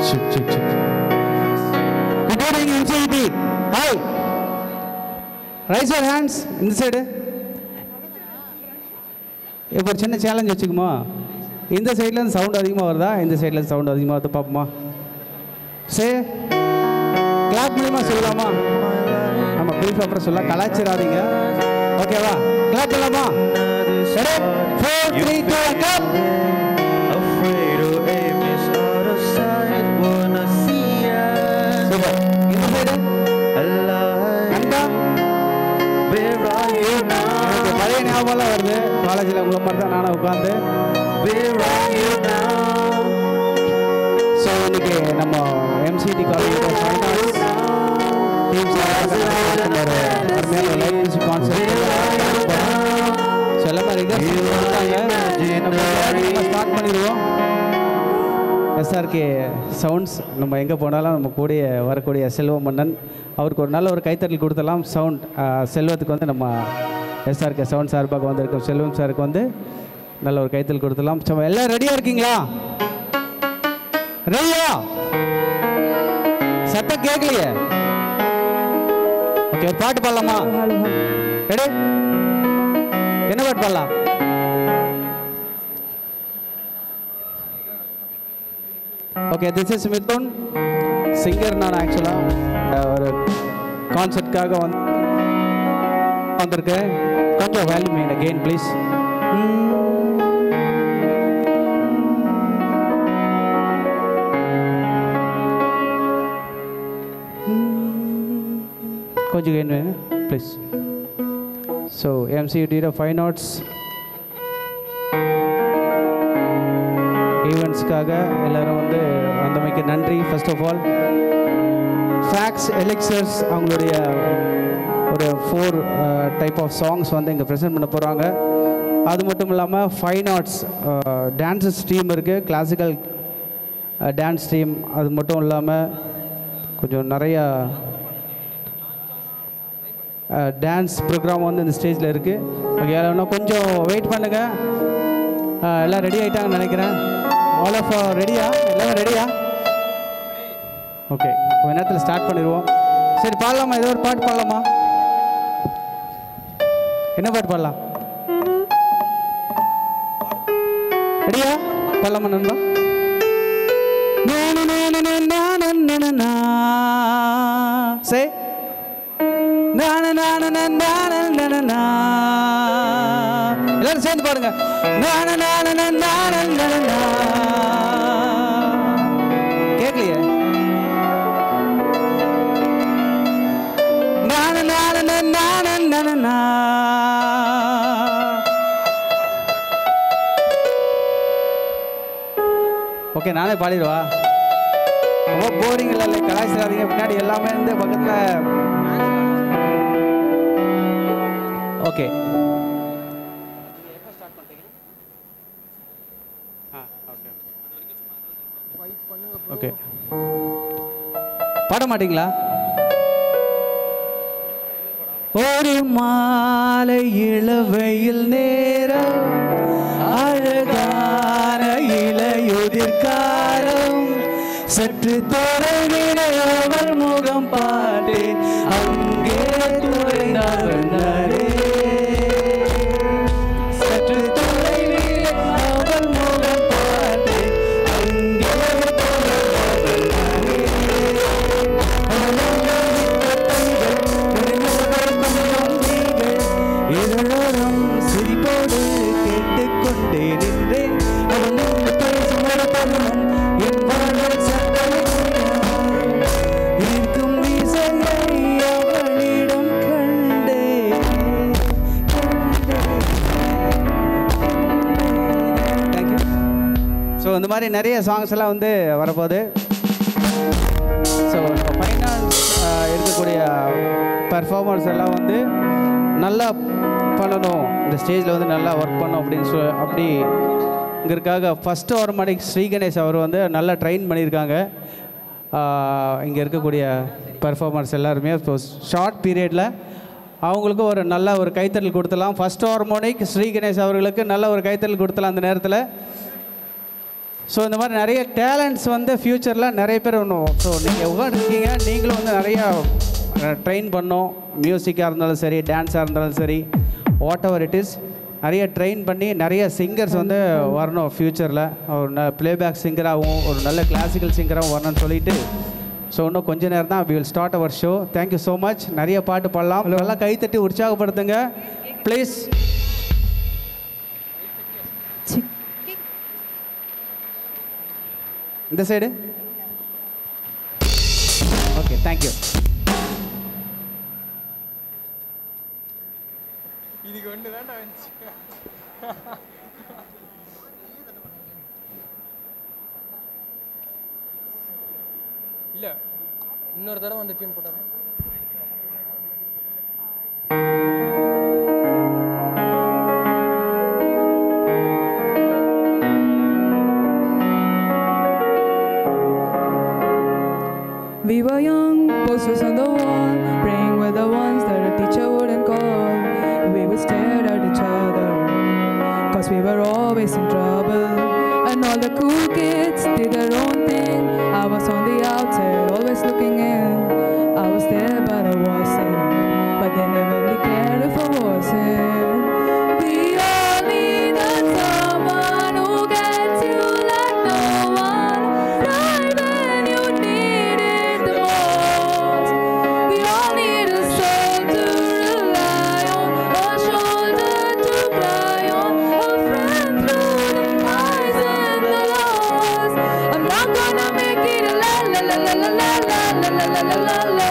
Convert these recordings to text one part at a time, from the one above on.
Good evening, MCT. Hi. Raise your hands. இந்த side. இப்போ ஒரு சின்ன சேலஞ்ச் வச்சுக்குமா? இந்த சைட்லேருந்து சவுண்ட் அதிகமாக வருதா, இந்த சைட்லேருந்து சவுண்ட் அதிகமாக வருது பார்ப்போமா? சே கிளாப் மூலியமாக சொல்லலாமா? நம்ம ப்ரீஃப் அப்புறம் சொல்ல கலாச்சிடாதீங்க. ஓகேவா? கிளாப் பண்ணலாமா? 4 3 2 கிளாப். பழைய ஞாபகம் வருது. காலேஜில் உங்களை மாதிரி தான் நானும் உட்காந்து. ஸோ இன்னைக்கு நம்ம எம்சிடி காலேஜ் அருமையான லைவ் மியூசிக் கான்சர்ட் ஸோ எல்லாமே ஸ்டார்ட் பண்ணிடுவோம். எஸ்ஆர்கே சவுண்ட்ஸ் நம்ம எங்கே போனாலும் நம்ம கூடிய வரக்கூடிய செல்வ மன்னன் அவருக்கு ஒரு நல்ல ஒரு கைத்தட்டல் கொடுத்தலாம். சவுண்ட் செல்வத்துக்கு வந்து நம்ம எஸ்ஆர்கே சவுண்ட் சார்பாக வந்திருக்கோம். செல்வம் சாருக்கு வந்து நல்ல ஒரு கைத்தல் கொடுத்துடலாம். ஸோ எல்லாம் ரெடியாக இருக்கீங்களா? ரெடியா? சத்தம் கேட்கலையே. ஓகே, ஒரு பாட்டு பாடலாமா? ரெடி? என்ன பாட்டு பாடலாம்? Okay, this is Mithun singer. நான் ஆக்சுவலாக ஒரு கான்சர்ட்காக வந்திருக்கேன். கொஞ்சம் வேல்யூ மீன் அகெயின் ப்ளீஸ். கொஞ்சம் கெயின் வேணும் ப்ளீஸ். ஸோ எம்சிடியோட 5 notes ஈவெண்ட்ஸ்க்காக எல்லோரும் வந்து வந்தமைக்கு நன்றி. ஃபர்ஸ்ட் ஆஃப் ஆல் ஃபேக்ஸ் எலிக்சர்ஸ் அவங்களுடைய ஒரு 4 டைப் ஆஃப் சாங்ஸ் வந்து இங்கே ப்ரெசென்ட் பண்ண போகிறாங்க. அது மட்டும் இல்லாமல் 5 notes டான்ஸஸ் டீம் இருக்குது, கிளாசிக்கல் டான்ஸ் டீம். அது மட்டும் இல்லாமல் கொஞ்சம் நிறையா டான்ஸ் ப்ரோக்ராம் வந்து இந்த ஸ்டேஜில் இருக்குது. ஓகே, இன்னும் கொஞ்சம் வெயிட் பண்ணுங்கள். எல்லாம் ரெடி ஆகிட்டாங்கன்னு நினைக்கிறேன். ஆல் ஆஃப் ரெடியா? எல்லாம் ரெடியா? ஓகே, கொஞ்ச நேரத்தில் ஸ்டார்ட் பண்ணிடுவோம். சரி, பாடலாமா? ஏதோ ஒரு பாட்டு பாடலாமா? என்ன பாட்டு பாடலாம்? ரெடியா? பாடலாமா நண்பா? சே எல்லாரும் சேர்ந்து பாருங்க. கேட்கலையே? ஓகே, நானே பாடிடுவா. ரொம்ப போரிங் இல்லை, கலாய்ச்சிடாதீங்க. பின்னாடி எல்லாமே வந்து பக்கத்தில். ஓகே, ஓகே, பாட மாட்டீங்களா? ஒரு மாலை இளவெயில் நேரம், அழகான இளையுதிர்காலம், சற்று தொலைவிலே அவள் முகம் பார்த்தேன், அங்கே துறைந்தாரே. சற்று தொலைவிலே அவள் முகம் பார்த்தேன், அங்கே இதழோரம் சிரிப்போடு கேட்டுக்கொண்டே நின்றேன். அவள் பேசும் என் வாழ்வில் இருக்கும் இசையை அவளிடம் கண்டேன். தேங்க்யூ. ஸோ இந்த மாதிரி நிறைய சாங்ஸ் எல்லாம் வந்து வரப்போகுது. ஸோ இப்போ ஃபைனான்ஸ் இருக்கக்கூடிய பர்ஃபார்மர்ஸ் எல்லாம் வந்து நல்லா பண்ணணும், இந்த ஸ்டேஜில் வந்து நல்லா ஒர்க் பண்ணணும் அப்படின்னு இங்கேருக்காக ஃபஸ்ட்டு ஆர்மடிக் ஸ்ரீ கணேஷ் அவர் வந்து நல்லா ட்ரெயின் பண்ணியிருக்காங்க. இங்கே இருக்கக்கூடிய பர்ஃபார்மர்ஸ் எல்லாருமே இப்போ ஷார்ட் பீரியடில் அவங்களுக்கு ஒரு நல்ல ஒரு கைத்தட்டல் கொடுத்துலாம். ஃபஸ்ட் ஹார்மோனிக் ஸ்ரீ கணேஷ் அவர்களுக்கு நல்ல ஒரு கைத்தட்டல் கொடுத்துலாம் அந்த நேரத்தில். ஸோ இந்த மாதிரி நிறைய டேலண்ட்ஸ் வந்து ஃப்யூச்சரில் நிறைய பேர் பண்ணுவோம். ஸோ நீங்கள் உட்காந்துருக்கீங்க, நீங்களும் வந்து நிறையா ட்ரெயின் பண்ணோம். மியூசிக்காக இருந்தாலும் சரி, டான்ஸாக இருந்தாலும் சரி, வாட் எவர் இட் இஸ், நிறைய ட்ரெயின் பண்ணி நிறைய சிங்கர்ஸ் வந்து வரணும் ஃப்யூச்சரில். ஒரு ப்ளேபேக் சிங்கராகவும் ஒரு நல்ல கிளாசிக்கல் சிங்கராகவும் வரணும்னு சொல்லிட்டு ஸோ இன்னும் கொஞ்ச நேரம் தான் we will start our show. Thank you so much. நிறைய பாட்டு பாடலாம். நல்லா கைத்தட்டி உற்சாகப்படுத்துங்க ப்ளீஸ். இந்த சைடு ஓகே, தேங்க்யூ. இதுக்கு ஒன்று தான் வந்துச்சு. இல்லை, இன்னொரு தடவை வந்து டியூன் போட்டாரு. We were young, posters on the wall, praying with the ones that a teacher wouldn't call. We would stare at each other, cause we were always in trouble. And all the cool kids did their own thing. I was on the outside, always looking in. I was there but I wasn't, but they never really cared if I wasn't. We all needed someone who gets you like no one, right when you need it the most. We all need a soul to rely on, a shoulder to cry on, a friend through the highs and the lows. I'm not gonna make it a la la la la la la la la la la la la.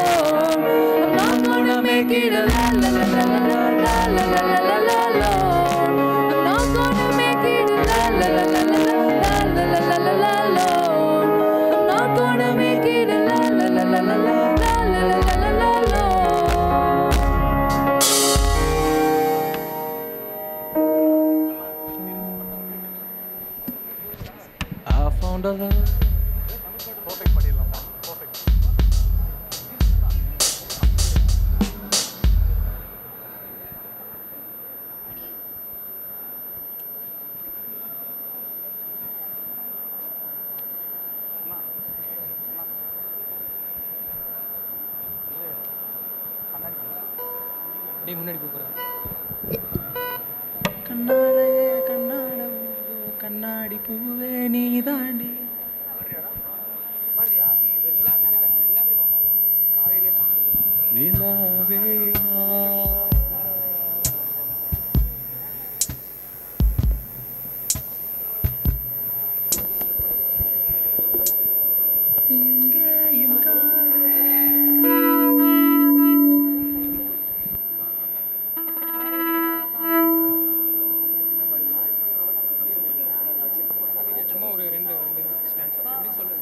I'm not gonna make it a la la la la la la la la la la la la. I'm not gonna make it a la la la la la la la la la la la. I'm not gonna make it a la la la la la la la la la la la. I found a love. Perfect பண்ணிடலாம். Perfect. டேய் முன்னாடி கூப்பிடுறேன். கண்ணாடே கண்ணாட கண்ணாடி பூவே நீ தாண்டி நிலாவே எங்கேயும் சும்மா ஒரு ரெண்டு ஸ்டாண்ட்ஸ் எப்படி சொல்லு.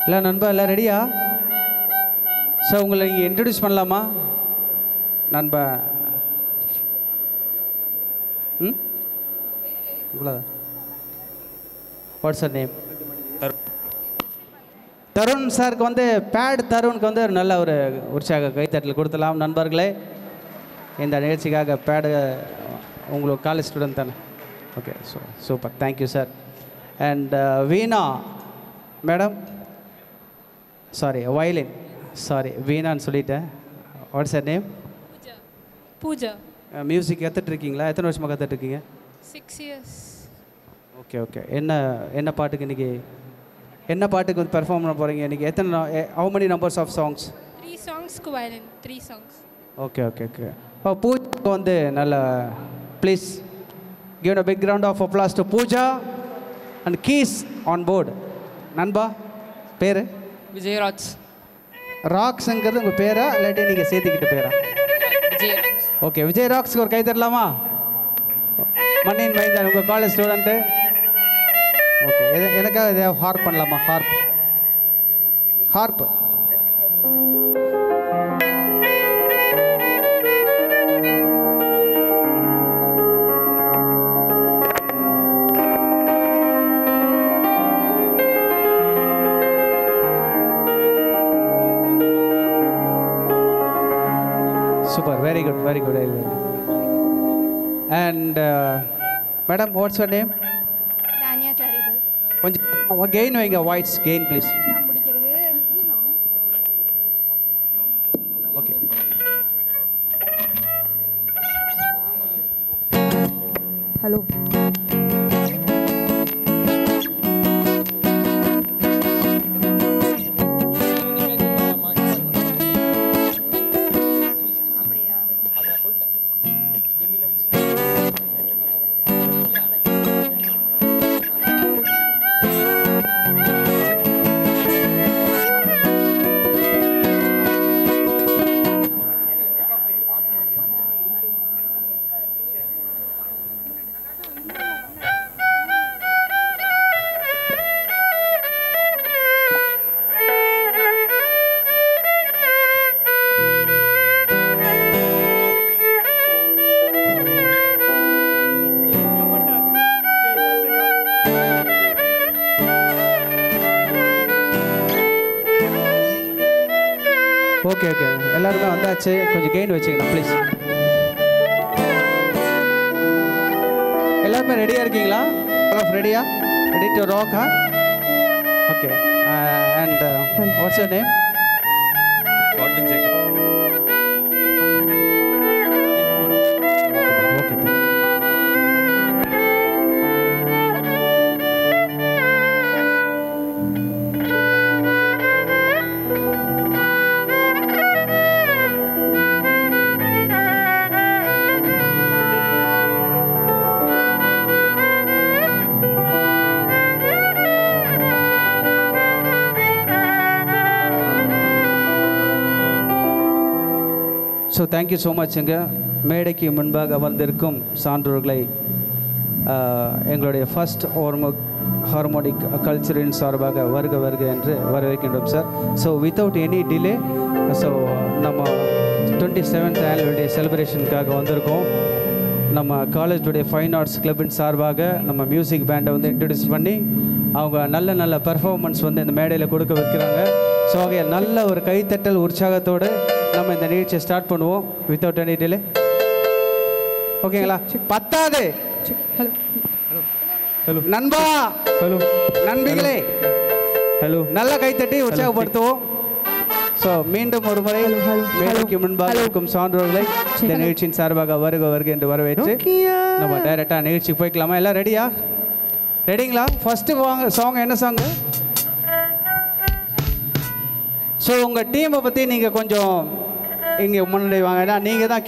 இல்லை நண்பா, எல்லாம் ரெடியா? ஸோ உங்களை நீங்கள் இன்ட்ரடியூஸ் பண்ணலாமா நண்பா? ம், இவ்வளோதான். Watts your name? தருண் சாருக்கு வந்து பேட் தருணுக்கு வந்து ஒரு நல்ல ஒரு உற்சாக கைத்தட்டல் கொடுத்தலாம். நண்பர்களே, இந்த நிகழ்ச்சிக்காக பேடு உங்களுக்கு காலேஜ் ஸ்டூடெண்ட் தானே? Okay, so super, thank you sir. And veena madam, sorry violin, sorry வீணான்னு சொல்லிட்டேன். What's your name? Pooja. Music கற்றுட்ருக்கீங்களா? எத்தனை வருஷமாக கற்றுட்ருக்கீங்க? 6 years. Okay okay. என்ன பாட்டுக்கு இன்றைக்கி என்ன பாட்டுக்கு வந்து பெர்ஃபார்ம் பண்ண போகிறீங்க இன்றைக்கி? எத்தனை how many numbers of songs? 3 songs violin, 3 songs. Okay okay okay. பூஜாக்கு வந்து நல்ல please give a big round of applause to Pooja and keys on board. நண்பா பேர்? விஜயராஜ். ராக்ஸுங்கிறது உங்கள் பேரா இல்லாட்டி நீங்கள் சேர்த்துக்கிட்ட பேரா? விஜயராஜ். ஓகே, விஜய் ராக்ஸ்க்கு ஒரு கை தரலாமா? மண்ணின் மைந்தன் உங்கள் காலேஜ் ஸ்டூடெண்ட்டு. ஓகே, எனக்காக இதை ஹார்ப் பண்ணலாமா? ஹார்ப்பு. Very good, very good, very good. And madam, what's your name? Dania Claribel. கொஞ்சம் கெயின் வைங்க, voice gain please. Okay. Hello. Okay okay, எல்லாருமே வந்தாச்சு. கொஞ்சம் கெயின் வச்சுக்கணும் ப்ளீஸ். எல்லாருமே ரெடியாக இருக்கீங்களா? ரெடியா? Ready to rock? Okay. And what's your name? Godwin Jacob. Okay, thank you. So thank you so மச்ங்க. மேடைக்கு முன்பாக வந்திருக்கும் சான்றோர்களை எங்களுடைய ஃபர்ஸ்ட் ஹார்மோனிக் கல்ச்சரின் சார்பாக வருக வருக என்று வரவேற்கின்றோம் sir. So without any delay, so நம்ம 27th ஆனுவல் டே செலிப்ரேஷனுக்காக வந்திருக்கோம். நம்ம காலேஜுடைய ஃபைன் ஆர்ட்ஸ் கிளப்பின் சார்பாக நம்ம மியூசிக் பேண்டை வந்து இன்ட்ரடியூஸ் பண்ணி அவங்க நல்ல நல்ல பெர்ஃபார்மன்ஸ் வந்து இந்த மேடையில் கொடுக்க வைக்கிறாங்க. ஸோ ஆகிய நல்ல ஒரு கைத்தட்டல் உற்சாகத்தோடு நம்ம இந்த நிகழ்ச்சியை ஸ்டார்ட் பண்ணுவோம் வித்தவுட் எனி டிலே. ஓகேங்களா? பத்தாது. Hello. ஹலோ நண்பா, ஹலோ நண்பிகளே, ஹலோ நல்ல கைத்தட்டி உற்சாகப்படுத்துவோம். ஸோ மீண்டும் ஒரு முறை மேடைக்கு முன்பாக இருக்கும் சான்றோர்களை இந்த நிகழ்ச்சியின் சார்பாக வருக வருக என்று வரவேற்று நம்ம டைரெக்டாக நிகழ்ச்சிக்கு போய்க்கலாமா? எல்லாம் ரெடியா? ரெடிங்களா? ஃபஸ்ட்டு வாங்க சாங் என்ன சாங்கு? ஸோ உங்கள் டீமை பற்றி நீங்கள் கொஞ்சம் இங்கே முன்னாடி வாங்க. ஏன்னா நீங்கள் தான்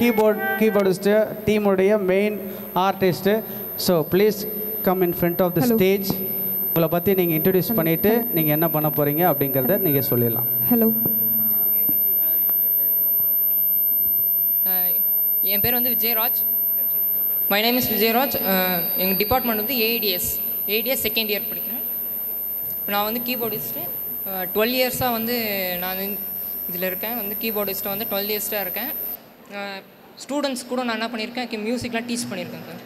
கீபோர்டிஸ்ட்டு, டீமுடைய main artist. So please come in front of the stage. உங்களை பற்றி நீங்கள் இன்ட்ரடியூஸ் பண்ணிவிட்டு நீங்கள் என்ன பண்ண போகிறீங்க அப்படிங்கிறத நீங்கள் சொல்லிடலாம். Hello. என் பேர் வந்து Vijayaraj. My name is Vijayaraj. எங்கள் டிபார்ட்மெண்ட் வந்து ஏடிஎஸ் செகண்ட் இயர் படிக்கிறேன். நான் வந்து கீபோர்டிஸ்ட்டு 12 இயர்ஸாக வந்து நான் இதில் இருக்கேன். வந்து கீபோர்டிஸ்ட்டு வந்து 12 இயர்ஸாக இருக்கேன். ஸ்டூடெண்ட்ஸ் கூட நான் என்ன பண்ணியிருக்கேன், மியூசிக்லாம் டீச் பண்ணியிருக்கேன் சார்.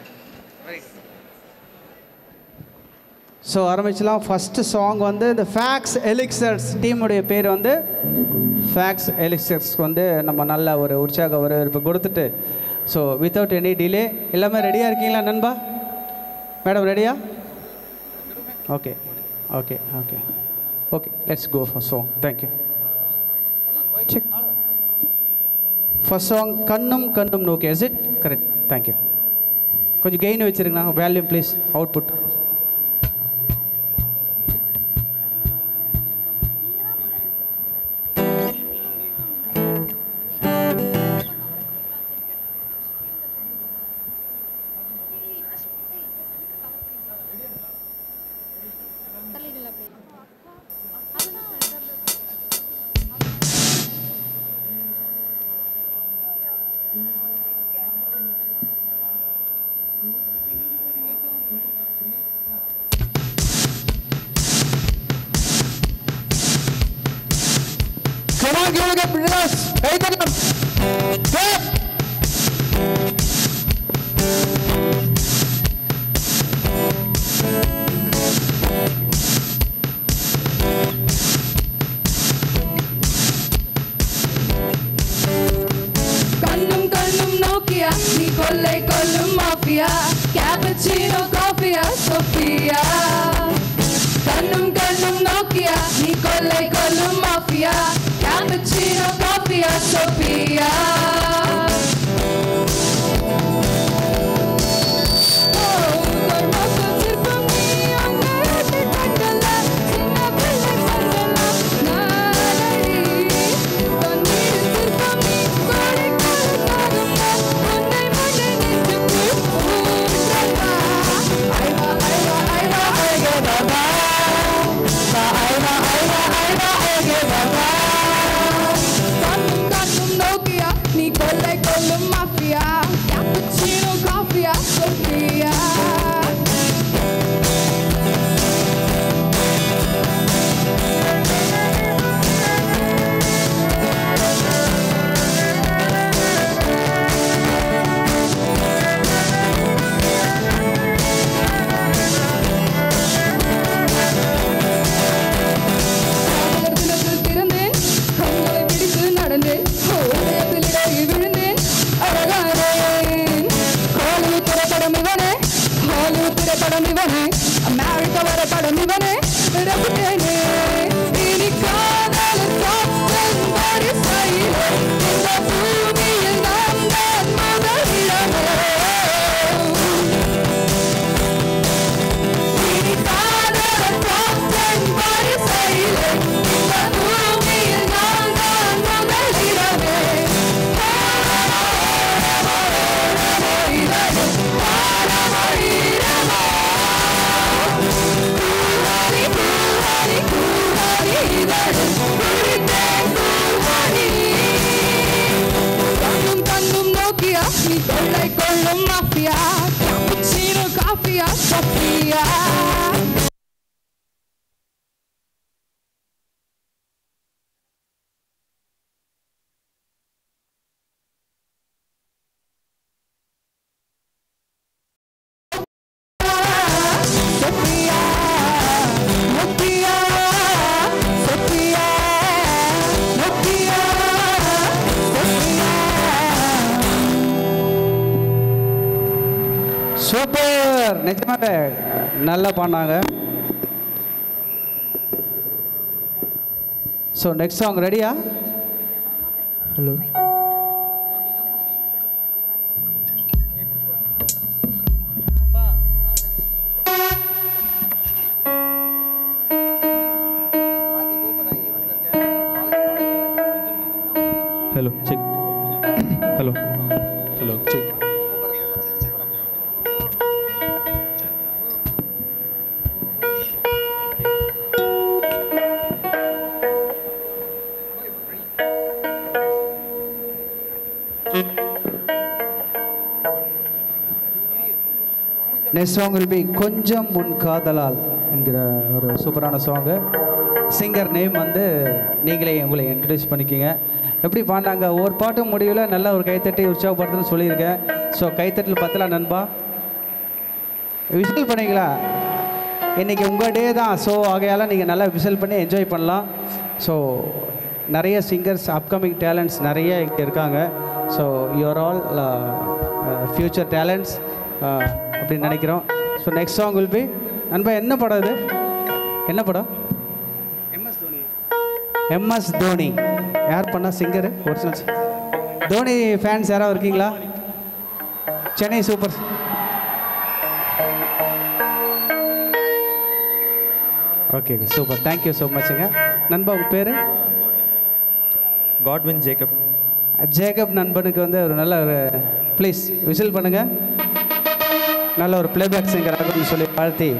ஸோ ஆரம்பிச்சலாம். ஃபஸ்ட்டு சாங் வந்து இந்த ஃபேக்ஸ் எலிக்சர்ஸ் டீமுடைய பேர் வந்து ஃபேக்ஸ் எலிக்சர்ஸ்க்கு வந்து நம்ம நல்ல ஒரு உற்சாக வரவேற்பு கொடுத்துட்டு, ஸோ வித்தவுட் எனி டிலே எல்லாமே ரெடியாக இருக்கீங்களா நண்பா? மேடம் ரெடியா? Okay okay okay okay, let's go for song. Thank you. Check. First song கண்ணும் கண்ணும் நோக்கி. Is it correct? தேங்க்யூ. கொஞ்சம் கெயின் வச்சுருங்கண்ணா. Volume please. Output. Come on, give it up, brothers. Hey, come on. Step. Kannum kannum Nokia. Kannum kannum Nokia, நீ கொள்ளை கொள்ளும் mafia. Cappuccino, coffee, Sophia. Super, நிஜமாக நல்லா பண்ணாங்க. ஸோ நெக்ஸ்ட் சாங் ரெடியா? Hello hello check. Hello hello check. Next song will B கொஞ்சம் முன் காதலால் என்கிற ஒரு சூப்பரான சாங்கு. சிங்கர் நேம் வந்து நீங்களே உங்களை இன்ட்ரடியூஸ் பண்ணிக்கிங்க. எப்படி பாண்டாங்க ஒரு பாட்டு முடிவில் நல்ல ஒரு கைத்தட்டி உற்சாகப்படுத்துன்னு சொல்லியிருக்கேன். ஸோ கைத்தட்டில் பத்தலாம் நண்பா, விசில் பண்ணிங்களா? இன்றைக்கி உங்கள் டே தான். ஸோ ஆகையால் நீங்கள் நல்லா விசில் பண்ணி என்ஜாய் பண்ணலாம். ஸோ நிறைய சிங்கர்ஸ் அப்கமிங் டேலண்ட்ஸ் நிறைய இங்கே இருக்காங்க. So you are all future talents அப்படின்னு நினைக்கிறோம். So next song will be நண்பா என்ன படம் இது? என்ன படம்? எம்எஸ் தோனி. யார் பண்ணா சிங்கரு? ஒரிஜினல் தோனி ஃபேன்ஸ் யாராவது இருக்கீங்களா? Chennai super. Okay super, thank you so மச்சுங்க. நண்பா உங்கள் பேர்? Godwin Jacob. ஜேக்கப் நண்பனுக்கு வந்து ஒரு நல்ல ஒரு ப்ளீஸ் விசில் பண்ணுங்கள். நல்ல ஒரு பிளேபேக் சிங்கராக சொல்லி வாழ்த்தி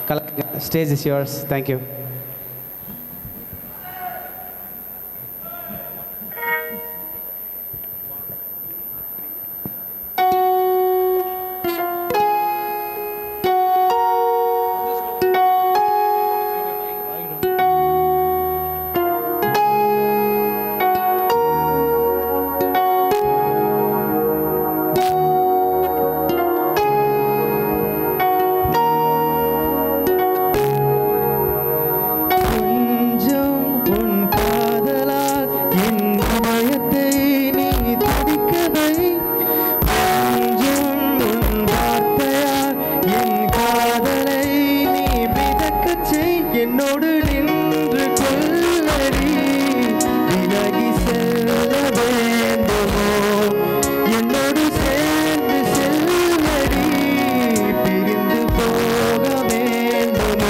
கலக்குங்க. Stage is yours. தேங்க்யூ. என்னோடு நின்று கொள்ளடி விலகி செல்ல வேண்டுமோ என்னோடு சேர்ந்து செல்லடி பிரிந்து போக வேண்டுமோ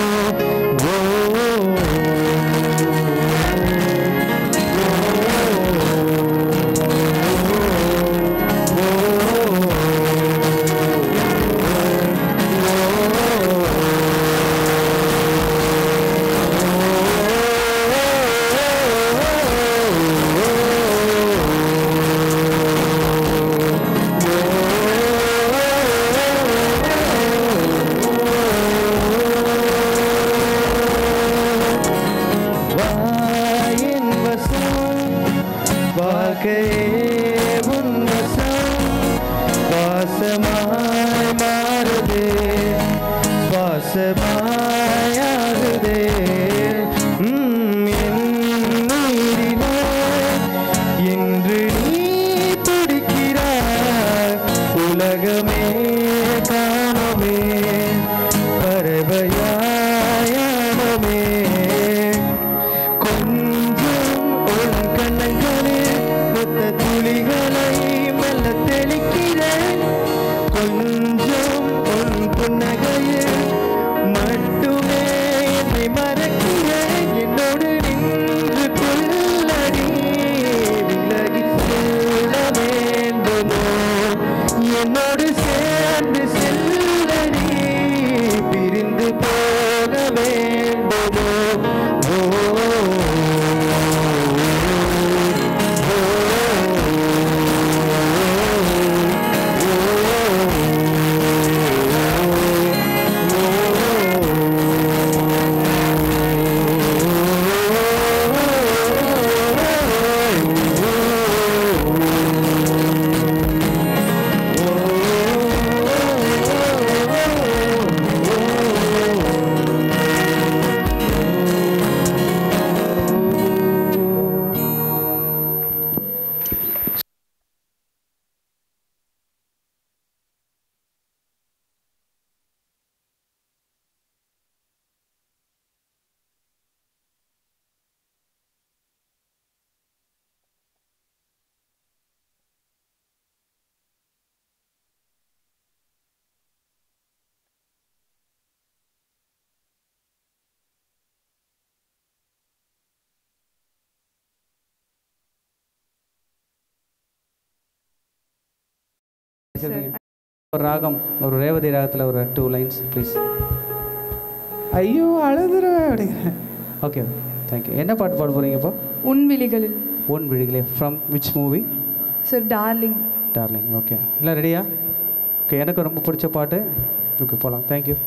ஒரு ராகம், ஒரு ரேவதி ராகத்தில் ஒரு 2 லைன்ஸ் ப்ளீஸ். ஐயோ அழுதுருவேன் அப்படிங்கிறேன். Okay, thank you. என்ன பாட்டு பாட போகிறீங்க இப்போ? உன் விழிகளில். உன் விழிகளே. From which movie? Sir darling. Darling. Okay, எல்லாம் ரெடியா? ஓகே, எனக்கு ரொம்ப பிடிச்ச பாட்டு. ஓகே, போகலாம். தேங்க்யூ.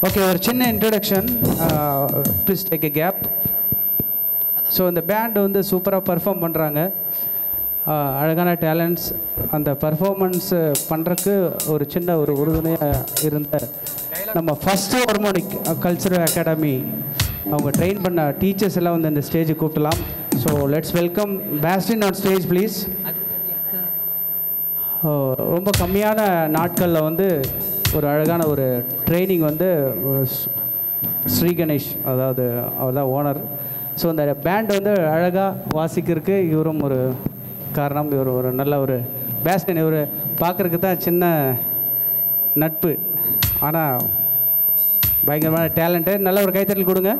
ஓகே, ஒரு சின்ன introduction. Please take a gap. So இந்த பேண்ட் வந்து சூப்பராக பர்ஃபார்ம் பண்ணுறாங்க. அழகான டேலண்ட்ஸ். அந்த பர்ஃபார்மன்ஸ் பண்ணுறக்கு ஒரு சின்ன ஒரு உறுதுணையாக இருந்த நம்ம ஃபஸ்ட்டு ஹார்மோனிக் கல்ச்சுரல் அகாடமி அவங்க ட்ரெயின் பண்ண டீச்சர்ஸ் எல்லாம் வந்து இந்த ஸ்டேஜுக்கு கூப்பிடலாம். ஸோ லெட்ஸ் வெல்கம் பேஸ்டின் ஆன் ஸ்டேஜ் ப்ளீஸ். ரொம்ப கம்மியான நாட்களில் வந்து ஒரு அழகான ஒரு ட்ரைனிங் வந்து ஸ்ரீ கணேஷ், அதாவது அவர் தான் ஓனர். ஸோ அந்த பேண்ட் வந்து அழகாக வாசிக்கிறதுக்கு இவரும் ஒரு காரணம். இவர் ஒரு நல்ல ஒரு பேஸ்டன். இவர் பார்க்குறதுக்கு தான் சின்ன நட்பு, ஆனால் பயங்கரமான டேலண்ட்டு. நல்ல ஒரு கைத்தட்டல் கொடுங்க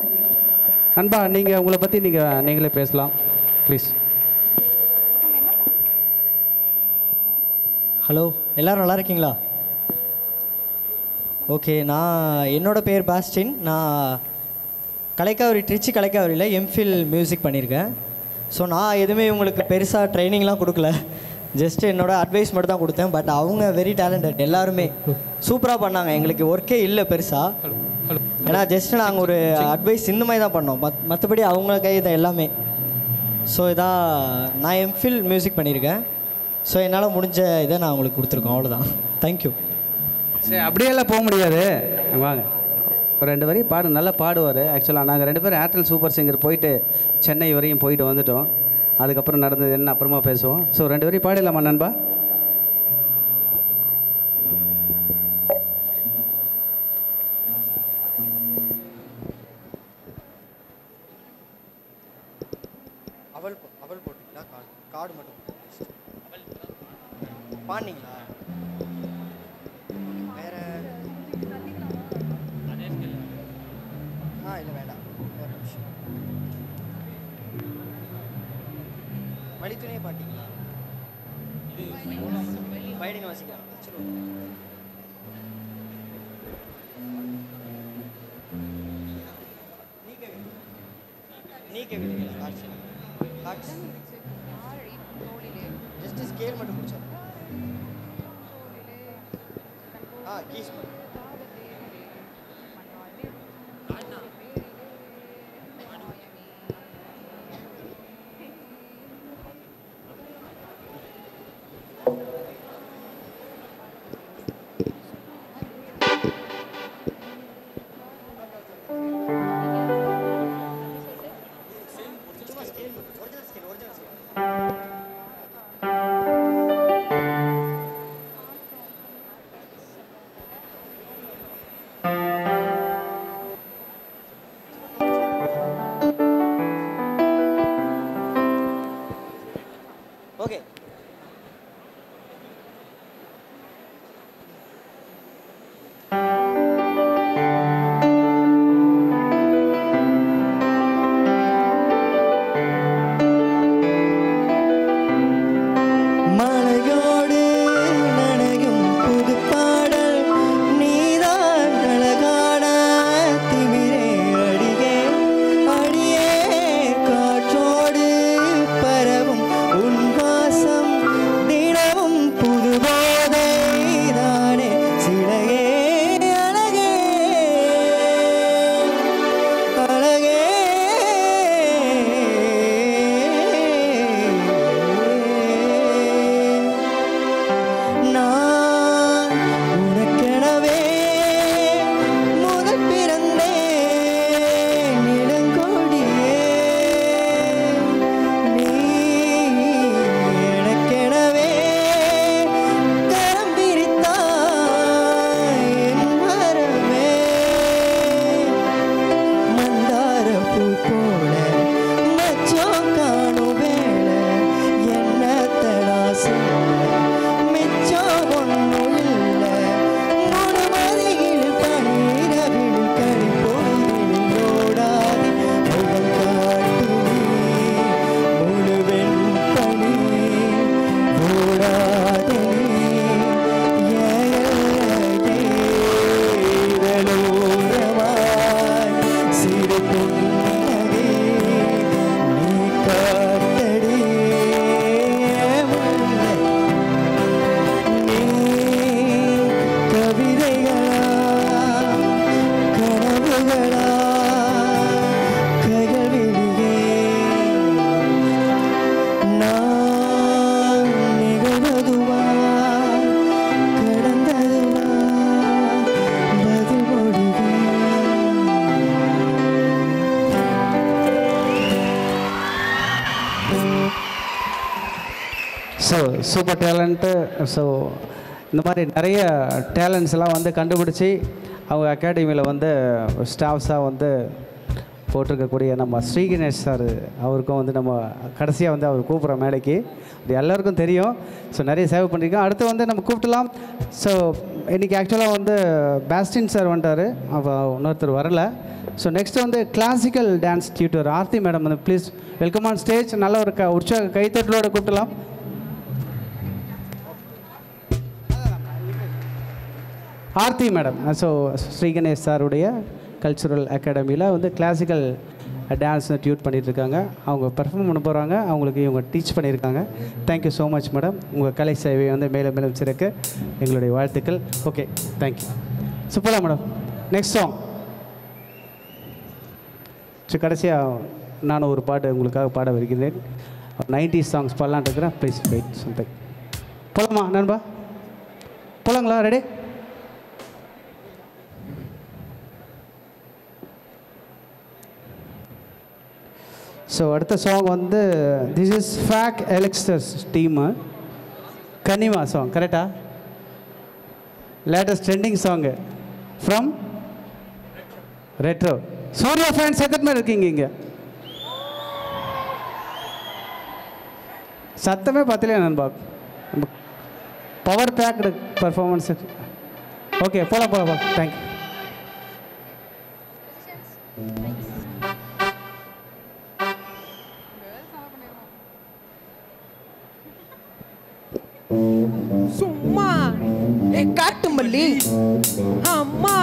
நண்பா. நீங்கள் உங்களை பற்றி நீங்களே பேசலாம் ப்ளீஸ். ஹலோ, எல்லோரும் நல்லா இருக்கீங்களா? ஓகே, என்னோடய பேர் பாஸ்டின். நான் திருச்சி கலைக்காவரியில் எம்ஃபில் மியூசிக் பண்ணியிருக்கேன். ஸோ நான் எதுவுமே உங்களுக்கு பெருசாக ட்ரைனிங்லாம் கொடுக்கல, ஜஸ்ட்டு என்னோடய அட்வைஸ் மட்டும் தான் கொடுத்தேன். பட் அவங்க வெரி டேலண்டட், எல்லாருமே சூப்பராக பண்ணாங்க. எங்களுக்கு ஒர்க்கே இல்லை பெருசாக, ஏன்னா ஜஸ்ட்டு நாங்கள் ஒரு அட்வைஸ் இந்த மாதிரி தான் பண்ணோம். மற்றபடி அவங்க கை தான் எல்லாமே. ஸோ இதான் நான் எம்ஃபில் மியூசிக் பண்ணியிருக்கேன். ஸோ என்னால் முடிஞ்ச இதை நான் உங்களுக்கு கொடுத்துருக்கோம், அவ்வளோதான். தேங்க்யூ. சரி, அப்படியெல்லாம் போக முடியாது, வாங்க ஒரு 2 வரி பாடு. நல்லா பாடுவார். ஆக்சுவலாக நாங்கள் 2 பேரும் ஏர்டெல் சூப்பர் சிங்கர் போயிட்டு சென்னை வரையும் போயிட்டு வந்துட்டோம். அதுக்கப்புறம் நடந்தது என்ன அப்புறமா பேசுவோம். ஸோ 2 வரி பாடிடலாமா நண்பா? அவள் போட்டிங்களா? கார்டு மட்டும் பாண்டிங்களா? வேறு இல்லை வேண்டாம். ஒரு நிமிஷம். வழித்துணையே பாட்டிங்களா? வைடிங்க வாசிக்கலாம். சரி, நீக்க விதிங்களா? காட்சி ஜஸ்ட் ஸ்கேல் மட்டும் முடிச்சோம். கீஸ் மட்டும். ஓகே, மலையோடு நனையும் புது பாடல் நீதான் அழகான திமிரே அடியே அடியே காற்றோடு பரவும் உன் வாசம் ஸோ சூப்பர் டேலண்ட்டு. ஸோ இந்த மாதிரி நிறைய டேலண்ட்ஸ் எல்லாம் வந்து கண்டுபிடிச்சி அவங்க அகாடமியில் வந்து ஸ்டாஃப்ஸாக வந்து போட்டிருக்கக்கூடிய நம்ம ஸ்ரீ கணேஷ் சார், அவருக்கும் வந்து நம்ம கடைசியாக வந்து அவர் கூப்பிட்ற மேடைக்கு அது எல்லாருக்கும் தெரியும். ஸோ நிறைய சேவை பண்ணியிருக்கோம். அடுத்து வந்து நம்ம கூப்பிடலாம். ஸோ இன்றைக்கி ஆக்சுவலாக வந்து பாஸ்டின் சார் வந்துட்டார், அப்போ இன்னொருத்தர் வரல. ஸோ நெக்ஸ்ட் வந்து classical dance tutor Aarti madam வந்து ப்ளீஸ் வெல்கம் ஆன் ஸ்டேஜ். நல்ல ஒரு உற்சாக கைத்தட்டலோட கூப்பிடலாம். ஆர்த்தி மேடம். ஸோ ஸ்ரீ கணேஷ் சாருடைய கல்ச்சுரல் அகாடமியில் வந்து கிளாசிக்கல் டான்ஸ் டியூட் பண்ணிகிட்ருக்காங்க. அவங்க பெர்ஃபார்ம் பண்ண போகிறாங்க. அவங்களுக்கு இவங்க டீச் பண்ணியிருக்காங்க. Thank you so much madam. உங்கள் கலை சேவை வந்து மேலும் மேலும் சிறக்க எங்களுடைய வாழ்த்துக்கள். Okay, thank you. ஸோ போகலாம் மேடம். Next song. ஸோ கடைசியாக நான் ஒரு பாட்டு உங்களுக்காக பாட வருகிறேன். 90s சாங்ஸ் பாடலான் இருக்கிறேன். Please wait something. போகலாமா நண்பா? போகலாங்களா? ரெடி? ஸோ அடுத்த சாங் வந்து திஸ் இஸ் ஃபேக் எலெக்ஸ்டர்ஸ் டீமு கனிமா சாங். கரெக்டா? Latest trending song from Retro. Suriya fans எத்தனை பேர் இருக்கீங்க இங்கே? சத்தமே பார்த்துலையா நண்பா? Power packed performance. ஓகே, போகலாம். தேங்க்யூ. சும்மா காட்டு மல்லி, அம்மா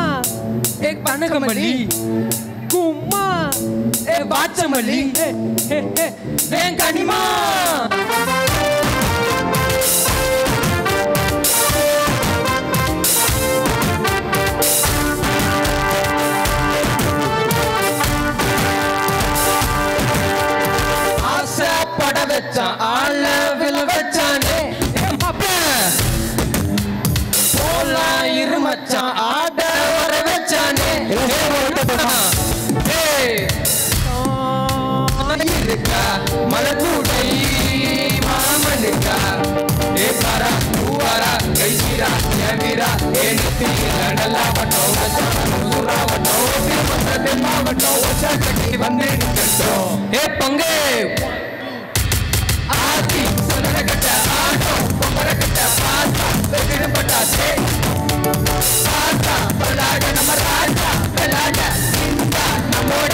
பனகமல்லி, கும்மா வாச்சமல்லி, கனிமா ஆசைப்பட வச்சான், ஆளவில் வச்சானே இருமச்சான், ஆட வர வச்சானே இருக்கா மலத்தூடை மாமனுக்கா ஏ பாரா பூவாரா கைசீரா ஏவீரா ஏ நித்தியில நல்லா வட்டோம் சூரா வட்டோம் மாவட்டம் ஒச்சா கட்டி வந்து நிற்கிறோம். ஏ பங்கே ஆத்தி சொன்ன கட்ட ஆட்டம் பொம்பர கட்ட பாத்தா வெட்டிடுபட்டா சே பாத்தா பல்லாட நம்ம ராஜா வெள்ளாட இந்த நம்மோட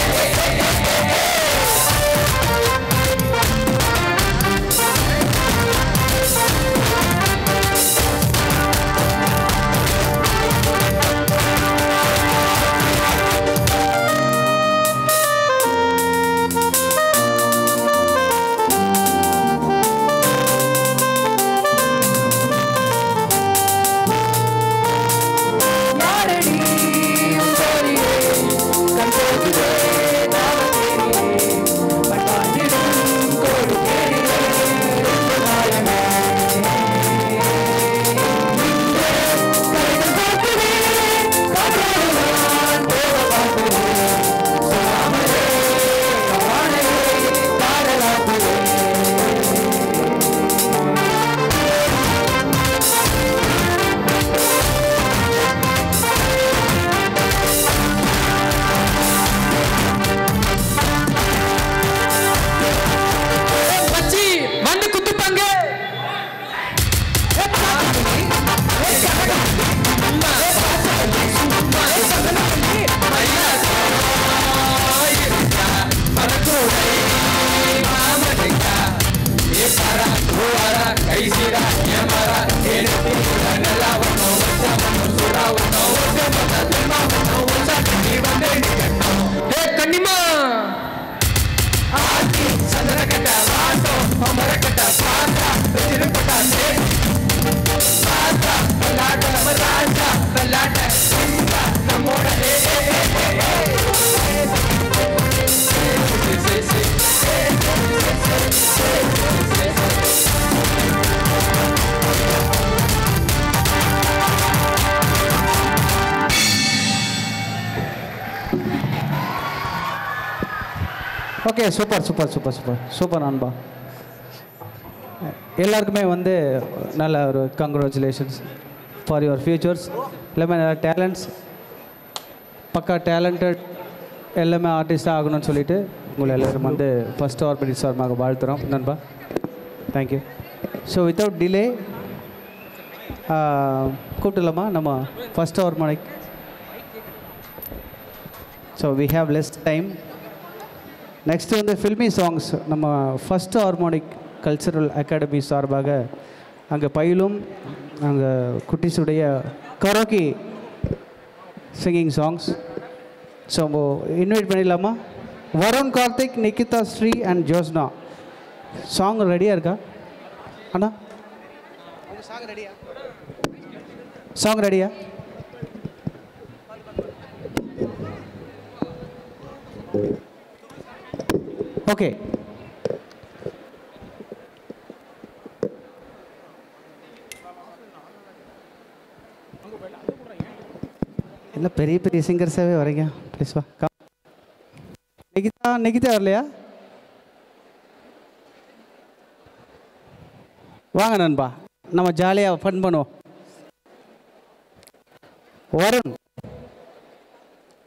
ஓகே, சூப்பர் நண்பா. எல்லாருக்குமே வந்து நல்ல ஒரு கங்க்ராச்சுலேஷன்ஸ் ஃபார் யுவர் ஃபியூச்சர்ஸ். எல்லாமே நல்ல டேலண்ட்ஸ், பக்கா டேலண்டட், எல்லாமே ஆர்டிஸ்டாக ஆகணும்னு சொல்லிட்டு உங்களை எல்லோரும் வந்து ஃபஸ்ட் ஆர்பிட் சார்பாக வாழ்த்துறோம் நண்பா. தேங்க்யூ. ஸோ வித்தவுட் டிலே கூப்பிட்டுலாமா நம்ம first harmonic. So we have less time. Next வந்து ஃபில்மி சாங்ஸ் நம்ம ஃபஸ்ட் ஹார்மோனிக் கல்ச்சரல் அகாடமி சார்பாக அங்கே பயிலும் அங்கே குட்டீஸுடைய karaoke singing songs. So invite பண்ணிடலாமா? வருண், கார்த்திக், நிகிதா, ஸ்ரீ அண்ட் ஜோஸ்னா. சாங் ரெடியாக இருக்கா அண்ணா? சாங் ரெடியா? சாங் ரெடியா? ஓகே. எல்லாம் பெரிய பெரிய சிங்கர்ஸாகவே வரீங்க. ப்ளீஸ் வா. நிகிதா வரலையா? வாங்க நண்பா, நம்ம ஜாலியாக ஃபன் பண்ணுவோம். வருண்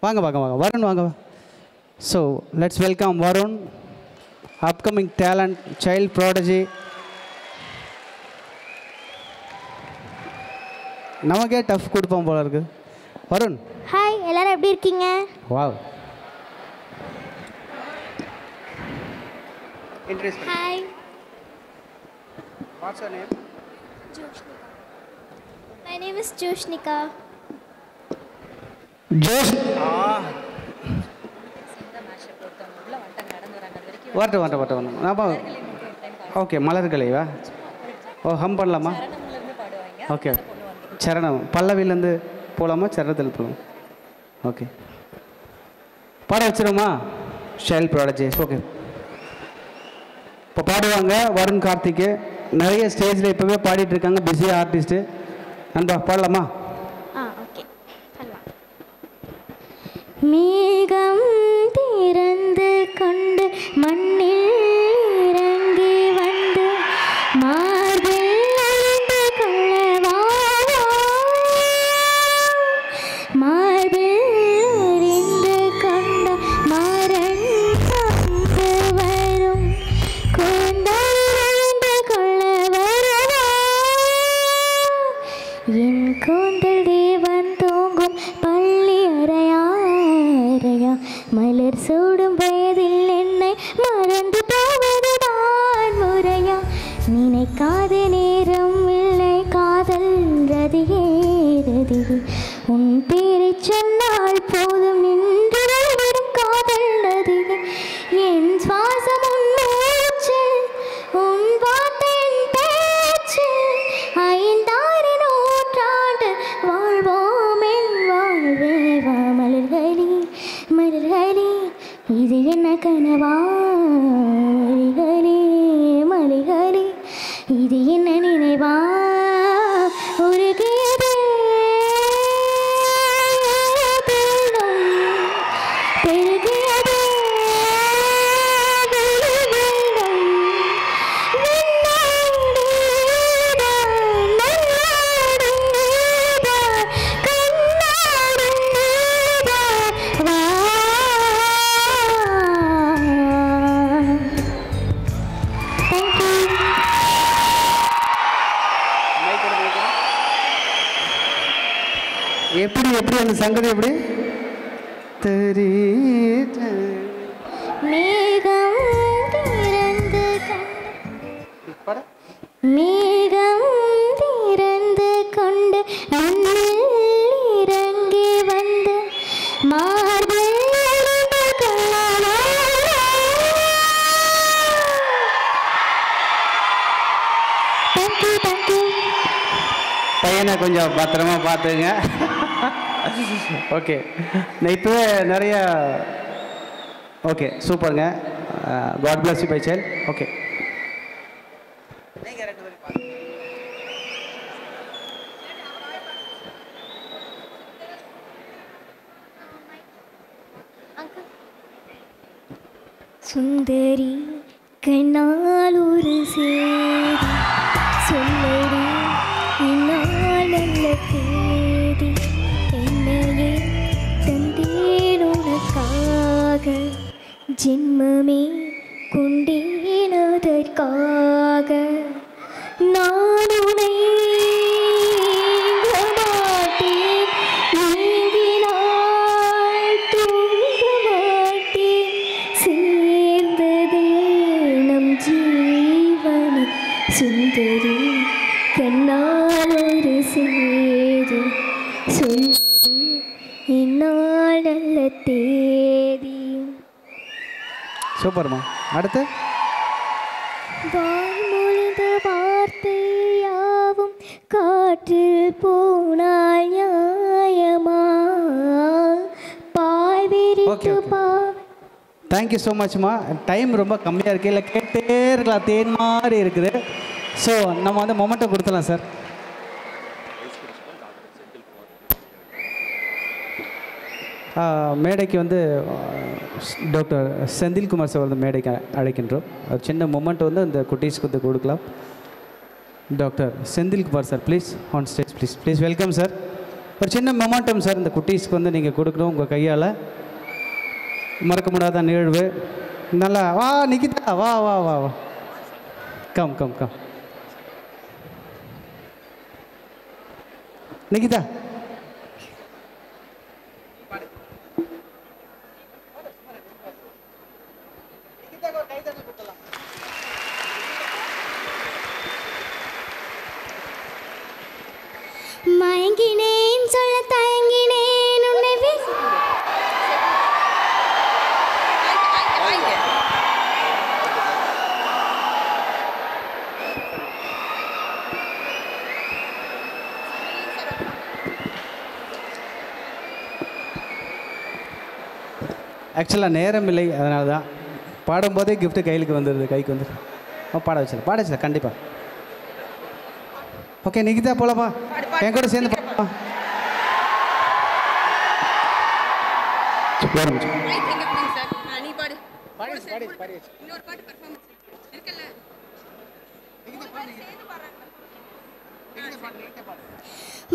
வாங்க வாங்க வாங்க. வருண் வாங்க. So let's welcome Varun, upcoming talent, child prodigy. நமக்கே டஃப் கொடுப்போம் போல இருக்கு. வருண். ஹாய், எல்லாரும் எப்படி இருக்கீங்க? Wow. Hi. What's your name? Joshnika. My name is Joshnika. ஜோஷ். வரட்டும். ஆமாம். ஓகே, மலர்களேவா? ஓ, ஹம் பண்ணலாமா? ஓகே. சரணம் பல்லவிலேருந்து போகலாமா? சரணத்தில் போகலாம். ஓகே, பாட வச்சிருமா? சைல்ட் ப்ராடஜிஸ். ஓகே, இப்போ பாடுவாங்க வருண், கார்த்திக்கு. நிறைய ஸ்டேஜில் இப்போவே பாடிட்டு இருக்காங்க, பிஸியாக ஆர்டிஸ்ட்டு. நண்பா பாடலாமா? ஓகே, மேகம் திறந்து கொண்டு மண்ணில் இறங்கி வந்து மார்பில் அணிந்து கொள்ளவா, மார்பில் அறிந்து கொண்ட மாறன் கொண்டு வரும் கூந்தல் அறிந்து கொள்ள வரவா, என் கூந்தல் தேவன் தூங்கும் பள்ளி அறையா, மலர் சூடும் வயதில் என்னை மறந்து போவதுதான் முறையா, நினைக்காத நேரம் இல்லை காதல் ரதியே ரதியே, உன் பேரை சொன்னால் போதும் நின்று வரும் காதல் நதியே, என் சுவாசம் உன் மூச்சு, உன் வார்த்தையின் பேச்சு, ஐந்தாறு நூற்றாண்டு வாழ்வோம் என் வாழ்வே வா மலர்களே மலர்களே, இது என்ன கனவா மலைகளே மலைகளே, இது என்ன நினைவா உருகியதே பெருகியதே எப்படி எப்படி அந்த சங்கதி எப்படி தெரியுது? மேகம் திறந்து மேகம் திறந்து கொண்டு மண்ணில் இறங்கி வந்து மார்பில் அணிந்து கொள்ளவா, தேங்க்யூ. பையனை கொஞ்சம் பத்திரமா பார்த்துங்க. ஓகே, நான் இப்போவே நிறைய ஓகே சூப்பருங்க. God bless you bye child. Okay, சுந்தரி கண்ணால் ஒரு சேதி ஜென்மமே கொண்டேனதற்காக நான் உன்னை மாட்டேன், நீங்கினால் தூங்க மாட்டேன். சேர்ந்ததே நம் ஜீவன சுந்தரி, கண்ணால் ஒரு சேது சொல்லடி இந்நாள் நல்ல தேதி. சூப்பர்மா. அடுத்து வாய்மொழிந்த வார்த்தை யாவும் காற்றில் போனால் நியாயமா? பாய் விரித்து தேங்க்யூ ஸோ மச்மா. டைம் ரொம்ப கம்மியாக இருக்குது, இல்லை கேட்டே இருக்கலாம், தேன் மாதிரி இருக்குது. ஸோ நம்ம வந்து மொமெண்ட்டை கொடுத்துடலாம் சார். மேடைக்கு வந்து டாக்டர் செந்தில்குமார் சார் வந்து மேடைக்கு அழைக்கின்றோம். ஒரு சின்ன மொமெண்ட் வந்து அந்த குட்டீஸ்க்கு வந்து கொடுக்கலாம். Doctor Senthilkumar sir please on stage, please please welcome sir. ஒரு சின்ன மொமெண்டம் சார் இந்த குட்டீஸ்க்கு வந்து நீங்கள் கொடுக்கணும் உங்கள் கையால். மறக்க முடியாத நிகழ்வு. நல்லா வா நிகிதா, வா வா வா வா, கம் கம் கம் நிகிதா. மயங்கினேன் சொல்ல தயங்கினேன் உன்னை ஆக்சுவலாக நேரம் இல்லை, அதனால தான் பாடும்போதே கிஃப்ட்டு கைக்கு வந்துடுது. பாட வச்சல கண்டிப்பாக. ஓகே நிகிதா போலப்பா, என் கூட சேர்ந்து பாடப்பா.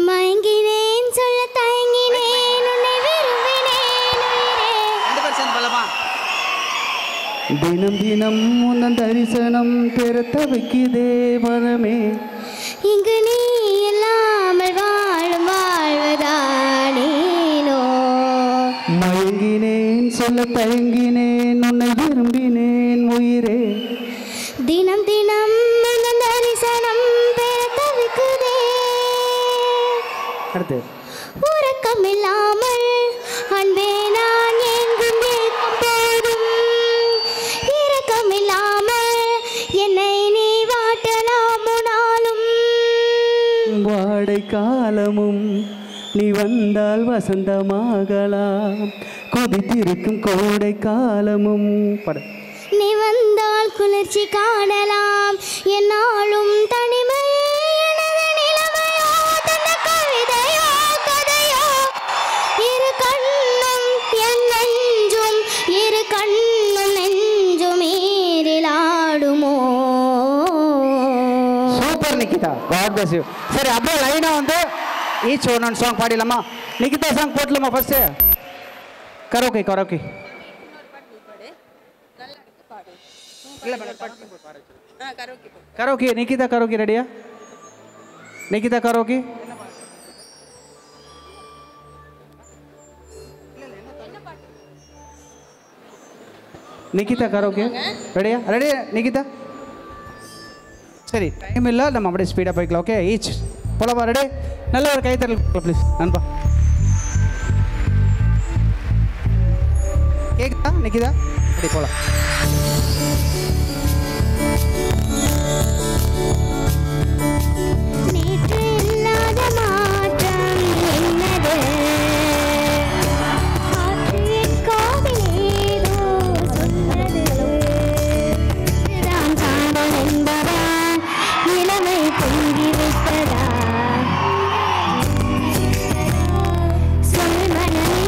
மயங்கினேன் சொல்ல தயங்கினேன் உன்னை விரும்பினேன் உயிரே. தினம் தினம் உன்னன் தரிசனம் பெற தவிக்குதே மனமே. இங்கு நீ இல்லாமல் வாழும் வாழ்வதானேனோ. மயங்கினேன் சொல்ல தயங்கினேன் உன்னை விரும்பினேன் உயிரே. தினம் தினம் உன்னன் தரிசனம் பெற தவிக்குதே. அடுத்து உறக்கமில்லாமல் அன்பே நான் எங்கும் இருக்கும் போதும் இரக்கமில்லாமல் என்னை நீ வாட்டலாம் முனாலும். வாடை காலமும் நீ வந்தால் வசந்தமாகலாம், கொதித்திருக்கும் கோடை காலமும். நீ வந்தால் குளிர்ச்சி காணலாம், என்னாலும் தனிமை எனது நிலைமையோ தந்த கவிதையோ கதையோ. இரு கண்ணும் என் நெஞ்சும் இரு கண்ணும் நெஞ்சும் ஈரிலாடுமோ. Super Nikitha, God bless you. சரி அப்படியே லைனாக வந்து ஈச் ஒன் சாங் பாடிடலாமா? நிகிதா சாங் போட்டலாமா first? Karaoke karaoke. Karaoke Nikitha, karaoke ரெடியா? நிகிதா கரோக்கே. நிகிதா கரோக்கே ரெடியா? ரெடியா நிகிதா? சரி டைம் இல்லை, நம்ம அப்படியே ஸ்பீடாக போய்க்கலாம். ஓகே ஈச் போலப்பா. ரெடி? நல்ல ஒரு கைத்தறல் ப்ளீஸ் நண்பா. கேக்குதா நிக்கிதா? ரெடி போகலாம். நேற்று இல்லாத மாற்றம் என்னது? காற்றின் காதில் ஏதோ சொன்னது. இதுதான் காதல் என்பதா? இளமை பொங்கி வைத்ததா? சொல் மனமே.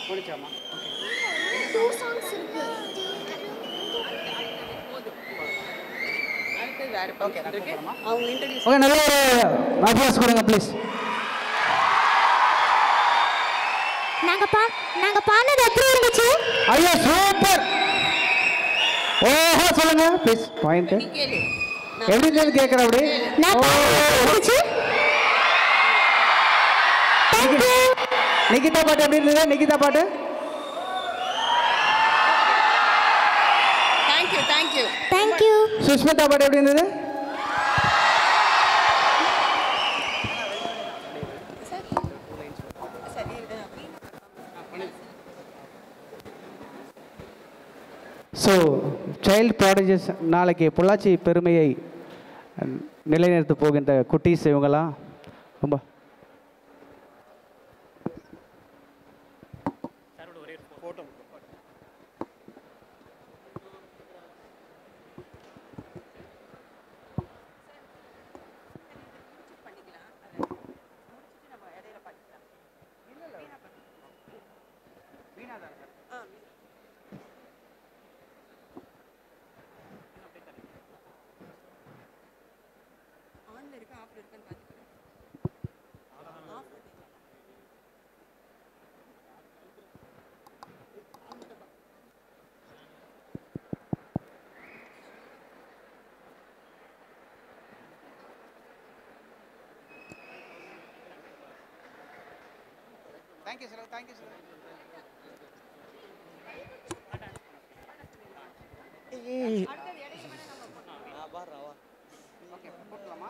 முடிச்சாமா டூ சாங்ஸ் இருக்கு அடுத்து வேற ஃபங்க்ஷன் இருக்கு அவங்க இன்ட்ரோ듀ஸ் ஓகே நல்ல ஒரு அப்ளாஸ் கொடுங்க ப்ளீஸ். நாங்க பாடுனது எப்படி இருந்துச்சு? ஐயா சூப்பர். ஓஹோ சொல்லுங்க ப்ளீஸ் பாயிண்ட் எப்படி இருந்தது கேட்குற அப்படி நிகிதா பாட்டு எப்படி இருந்தது? நிகிதா பாட்டு தேங்க்யூ. சுஷ்மிதா பாட்டு எப்படி இருந்தது? ஸோ சைல்ட் ப்ராடஜஸ் நாளைக்கு பொள்ளாச்சி பெருமையை நிலைநிறுத்த போகின்ற குட்டீஸ் இவங்கெல்லாம் ரொம்ப Thank you, sir. Thank you, sir. Okay, போடலாமா?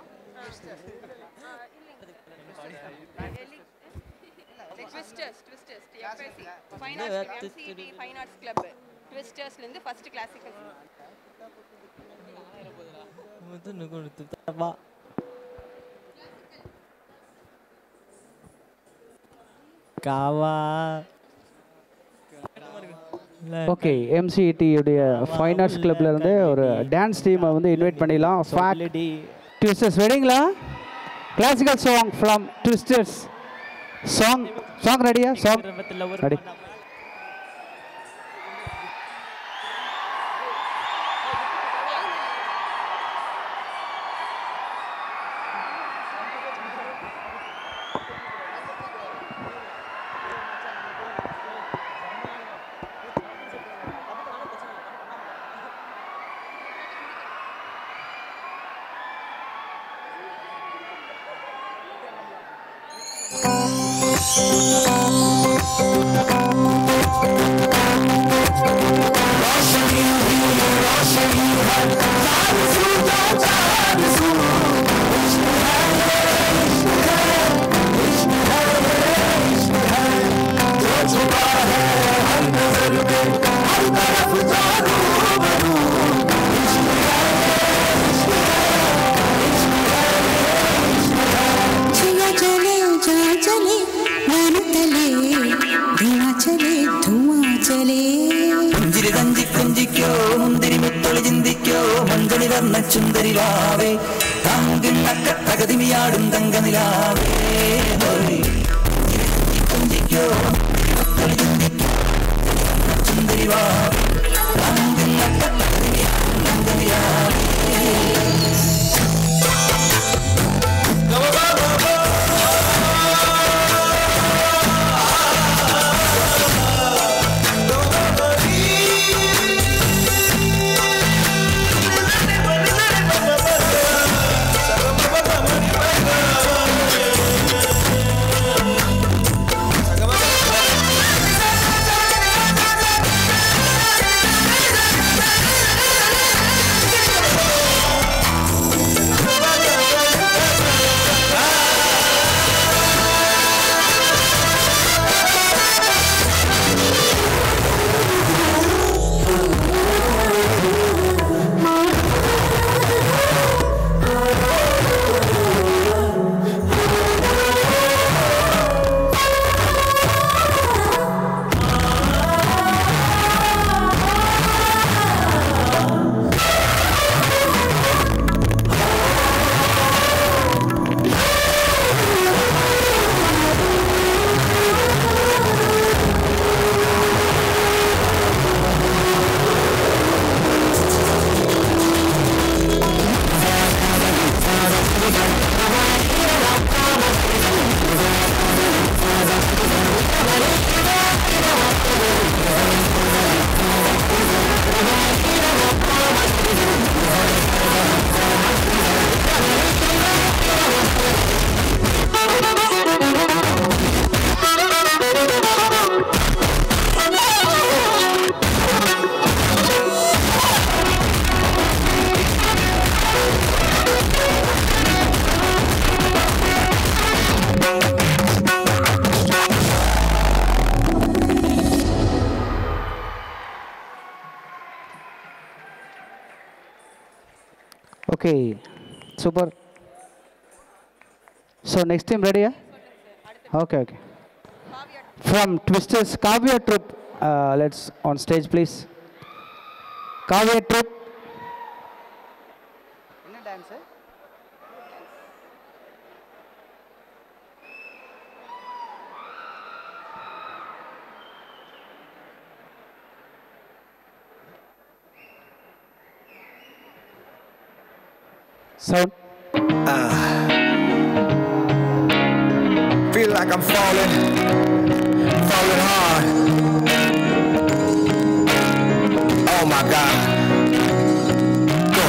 Twisters FSC fine arts MCT fine arts club ட்விஸ்டர்ஸ்ல இருந்து ஃபர்ஸ்ட் கிளாசிக்கல் காவா ஓகே எம்சிடி உடைய ஃபைன் ஆர்ட்ஸ் கிளப்ல இருந்து ஒரு டான்ஸ் டீமை வந்து இன்வைட் பண்ணிடலாம். ட்விஸ்டர்ஸ் வெட்டிங்களா? Classical song from twisters. Song ரெடியா? Song ready. சுந்தரி வாவே தாங்கு நக்க தகதிமியாடும் தங்க நிலாவே கொஞ்சிக்கோ சுந்தரி வாவே தாங்கு நக்க தகதிமியாடும் தங்க நிலாவே Okay, super. So next team ready? Okay. From Twisters, Kavya Troop. Let's on stage, please. Kavya Troop. What dance? Sound. Feel like I'm falling hard. Oh my God. Go.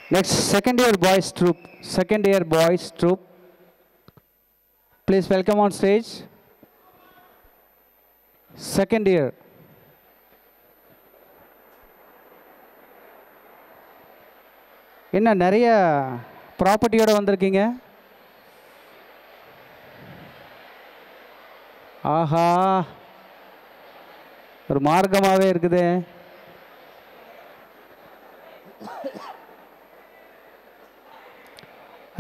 Next, second year boys troop. Second year boys troop. Please welcome on stage. Second year. என்ன நிறைய ப்ராப்பர்ட்டியோட வந்திருக்கீங்க? ஆஹா, ஒரு மார்க்கமாகவே இருக்குது.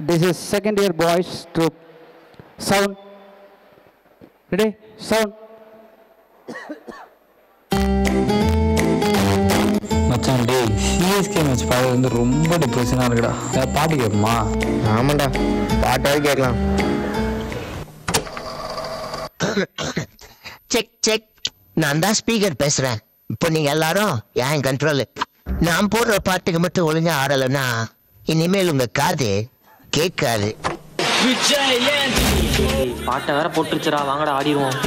This is second year boys troop. Sound. Ready? Sound. மச்சான் டேய், CSK match பார்த்து வந்து ரொம்ப டிப்ரெஷனாக இருக்குடா. பாட்டு கேட்குமா? ஆமாண்டா, பாட்டாவது கேட்கலாம். செக் செக், நான் தான் ஸ்பீக்கர் பேசுறேன். இப்போ நீங்க எல்லாரும் என் கண்ட்ரோல். நான் போடுற பாட்டுக்கு மட்டும் ஒழுங்கா ஆடலைன்னா இனிமேல் உங்க காது கேட்காது. பாட்டை வேற போட்டுருச்சுடா, வாங்கடா ஆடிடுவோம்.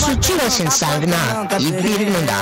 சுச்சுவேஷன் சாங்னா இப்படி இருக்கணும்டா.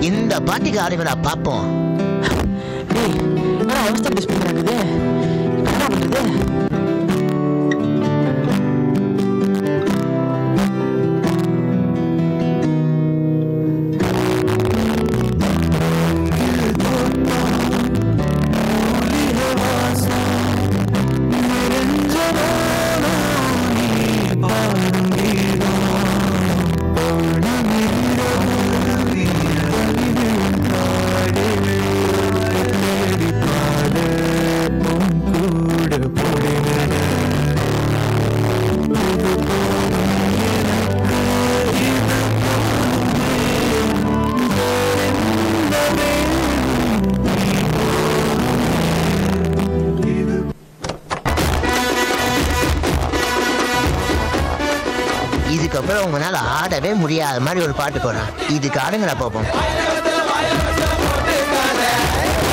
இந்த பாட்டுக்கு ஆடுவடா பாப்போம். அவஸ்தை மிஸ் பண்ணுறாங்க. என்ன பண்ணுறது? இதுக்கப்புறம் உங்களால ஆடவே முடியாத மாதிரி ஒரு பாட்டு போடுறேன். இதுக்கு ஆடுங்கடா பாப்போம்.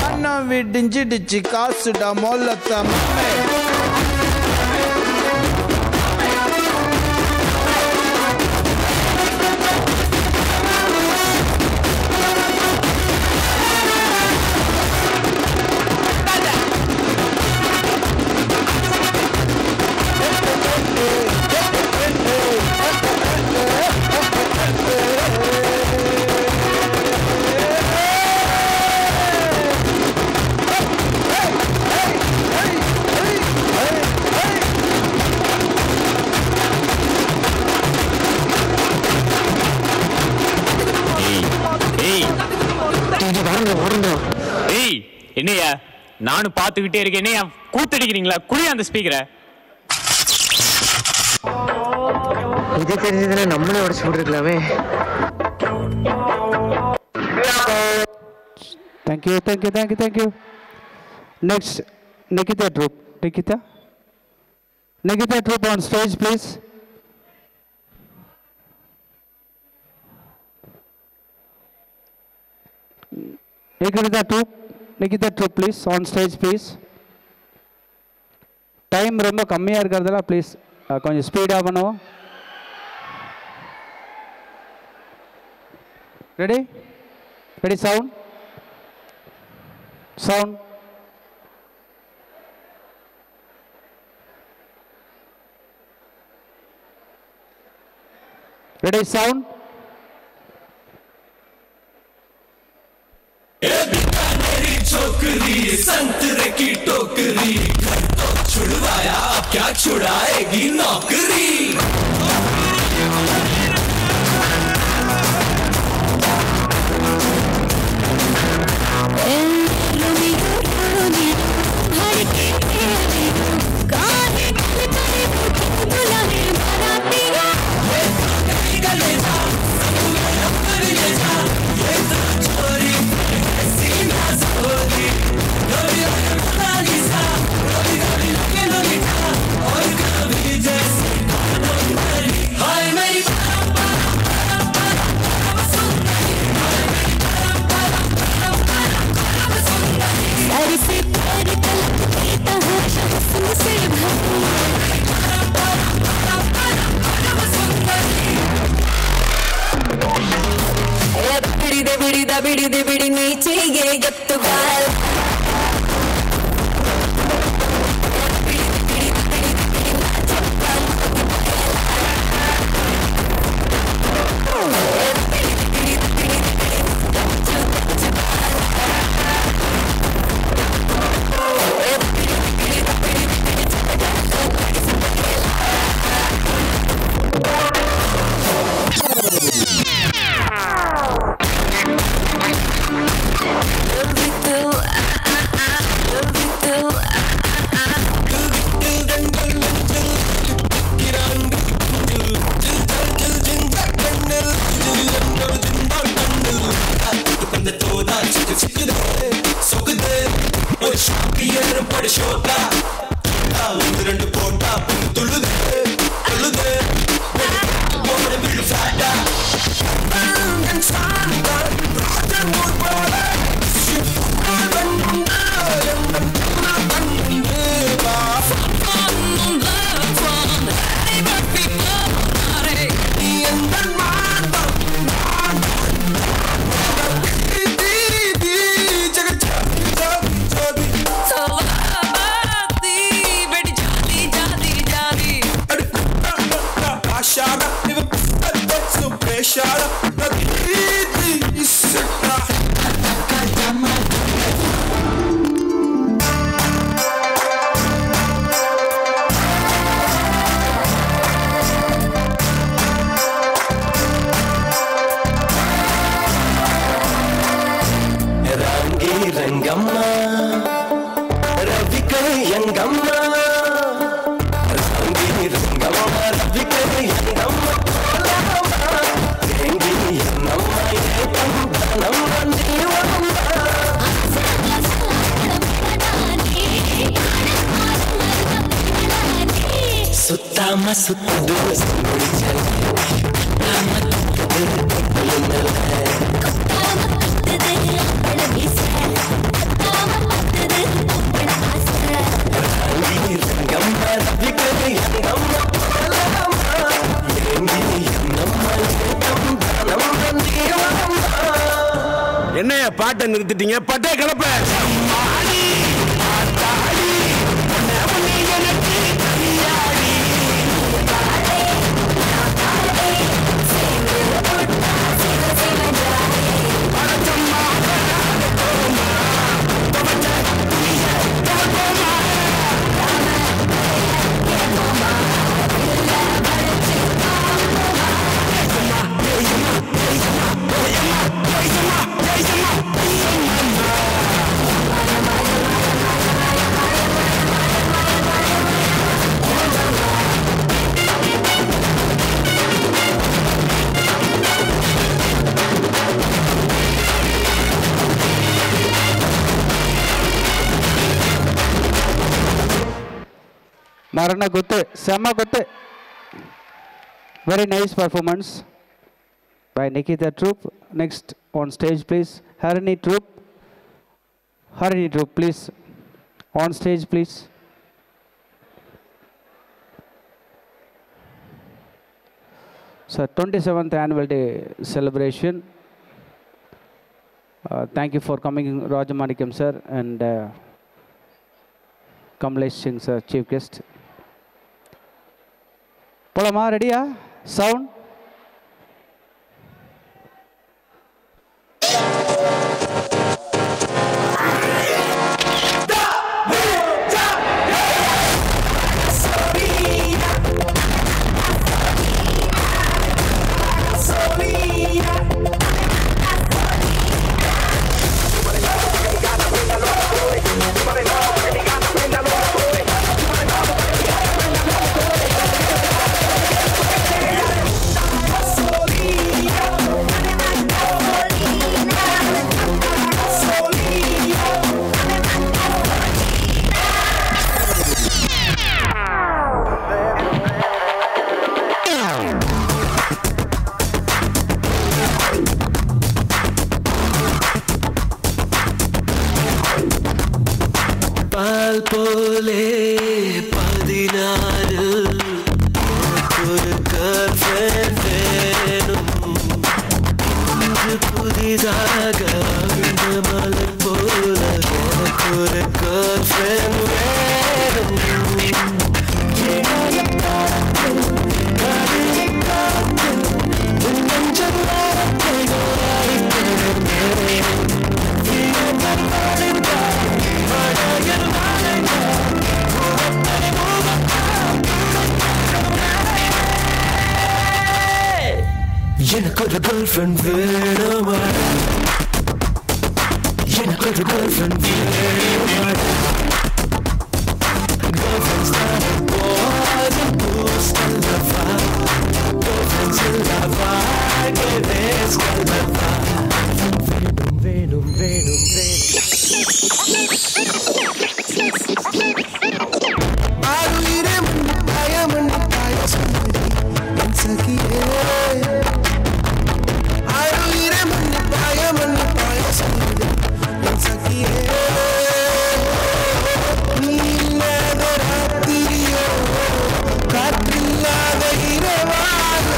அண்ணா விடிஞ்சிடுச்சு காசுடா மொல்லத்தம். என்னையா நானும் பார்த்துக்கிட்டே இருக்கேன். என்னையா கூத்தடிக்கிறீங்களா? குளியா அந்த ஸ்பீக்கரை. இது தெரிஞ்சதுன்னா நம்மளே உடச்சு போட்டுருக்கலாமே. Thank you, thank you, thank you, thank you. Next, Nikita Troop. Nikita Troop on stage, please. Nikita Troop, please, on stage, please. Time ரொம்ப கம்மியாக இருக்கிறதுல ப்ளீஸ் கொஞ்சம் ஸ்பீடாக பண்ணுவோம். Ready? Ready? Sound sound. Ready? Sound. क्या छुड़ाएगी नौकरी बिड़ी नीचे ये गत्तुगाल என்னைய பாட்டை நிறுத்திட்டீங்க பட்டை கலப்ப Marana Gutte, Sama Gutte. Very nice performance by Nikita Troop. Next on stage, please. Harini Troop. Harini Troop, please. On stage, please. So, 27th annual day celebration. Thank you for coming, Rajamanikam sir and Kamlesh Singh sir, chief guest. Polama, ready? Sound? எனக்கு ஒரு girlfriend வேணுமா எனக்கு ஒரு girlfriend வேணுமா girlfriends தான் போதும் பூஸ்கல்லவா girlfriends இல்லவா கேவேஸ்கல்லவா வேணும் வேணும் ஆருயிரம் பயமன் பாயசமடி என் சகியே ஆருயிரம் பயமன் பாயசமடி என் சகியே நீ இல்லாத ராத்திரியோ காற்றில்லாத இரவானோ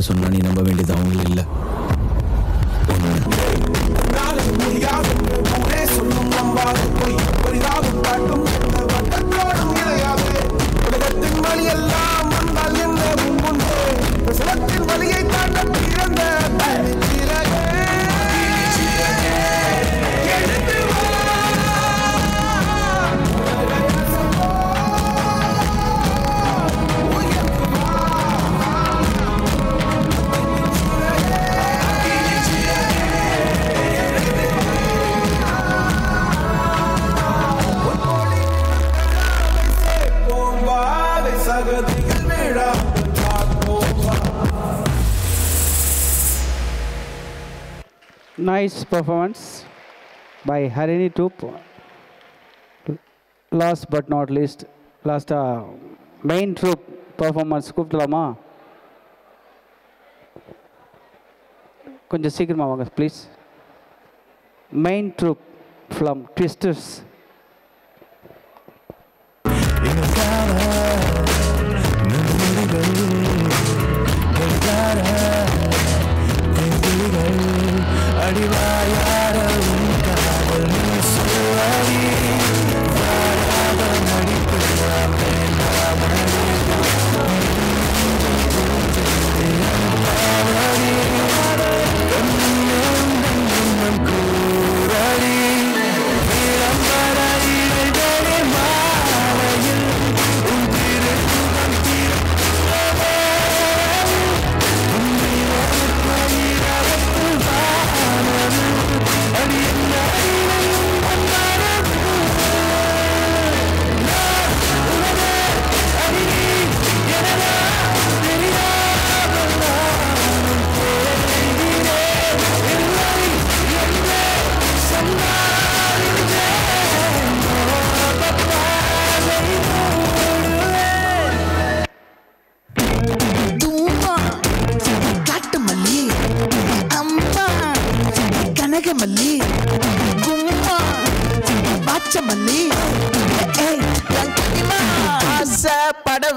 சொன்னா நீ நம்ப வேண்டியது அவங்க இல்லை. Nice performance by Harini Troop. Last but not least, main troop performance கூப்பிடலாமா? கொஞ்சம் சீக்கிரமா வாங்க please. Main troop from Twisters.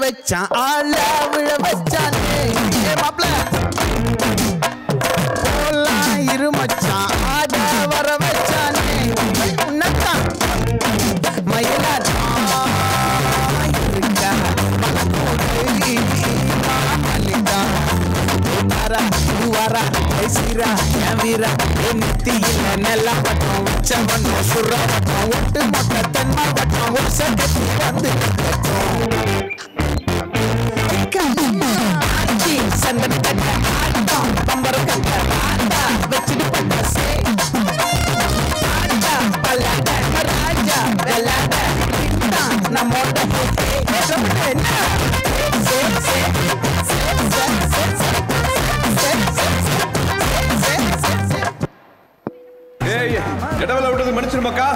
வச்சான் ஆள விழ வச்சானே மாப்ள போலாம் இரு மச்சான் ஆட வர வச்சானே உன்னத்தான் மயிலாட்டா இருக்கா வாரா ஐசிரா என் வீரா என் நெத்தியில் நல்லா பட்டம் உச்ச பண்ணோம் சுர பட்டம் ஒட்டு மொத்த தென்மா பட்டம் ஒரு சட்டத்து வந்து சந்தன கட்ட ஆட்டம் பம்பர கட்ட ஆட்டா வச்சுட்டு பட்ட சே ஆட்டா பல்லாட ராஜா வெள்ளாட நம்மோட இடவெல்லாம் விட்டது மன்னிச்சிருமாக்கா.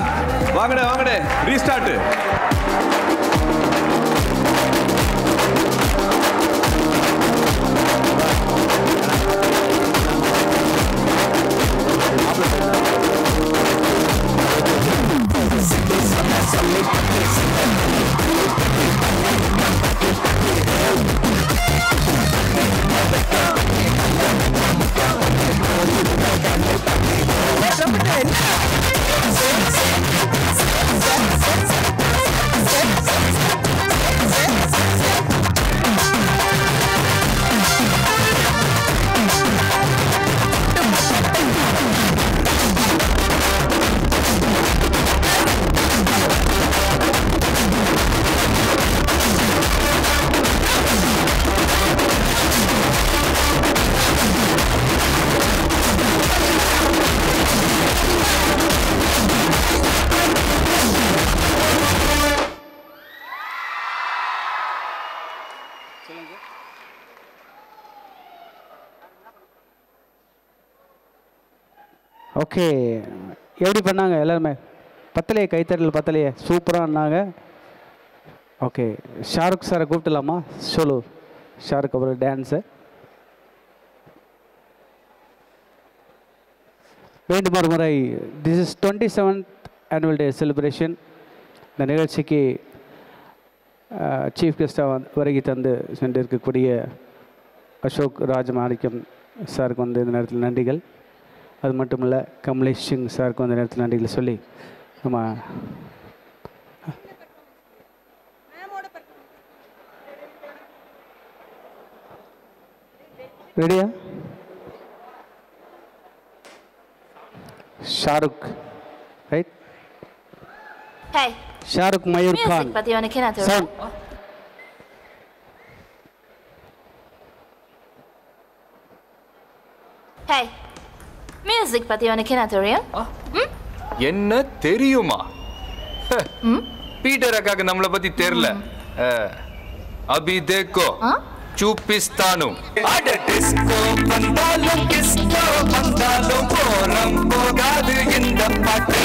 வாங்கடே வாங்கடே ரீஸ்டார்ட். ஓகே, எப்படி பண்ணாங்க எல்லாருமே? பத்தலையே, கைத்தறல் பத்தலையே, சூப்பராக பண்ணாங்க. ஓகே, ஷாருக் சாரை கூப்பிட்டுலாமா? சொல்லு ஷாருக் அப்புறம் டான்ஸு. மீண்டும் ஒரு முறை this is 27th annual day celebration. இந்த நிகழ்ச்சிக்கு சீஃப் கெஸ்ட்டாக வருகை தந்து சென்றிருக்கக்கூடிய அசோக் ராஜமாணிக்கம் சாருக்கு வந்து இந்த நேரத்தில் நன்றிகள். அது மட்டும் இல்லை, கமலேஷ் சிங் சாருக்கு அந்த நேரத்தில் நன்றிகளை சொல்லி நம்ம ரெடியா? Shahrukh right? Hey. Shahrukh Mayur Khan. Music பத்தி உனக்கு என்ன தெரியும்? Hey. மியூசிக் பத்தி உனக்கு என்ன தெரியும்? என்ன தெரியுமா? பீட்டர் அக்காக்கு நம்மளை பத்தி தெரியல. அபி தேக்கோ చూపిస్తాను. అడ డిస్కో బందాలు డిస్కో బందాలు పోరం పోగాదు இந்த பாட்டு.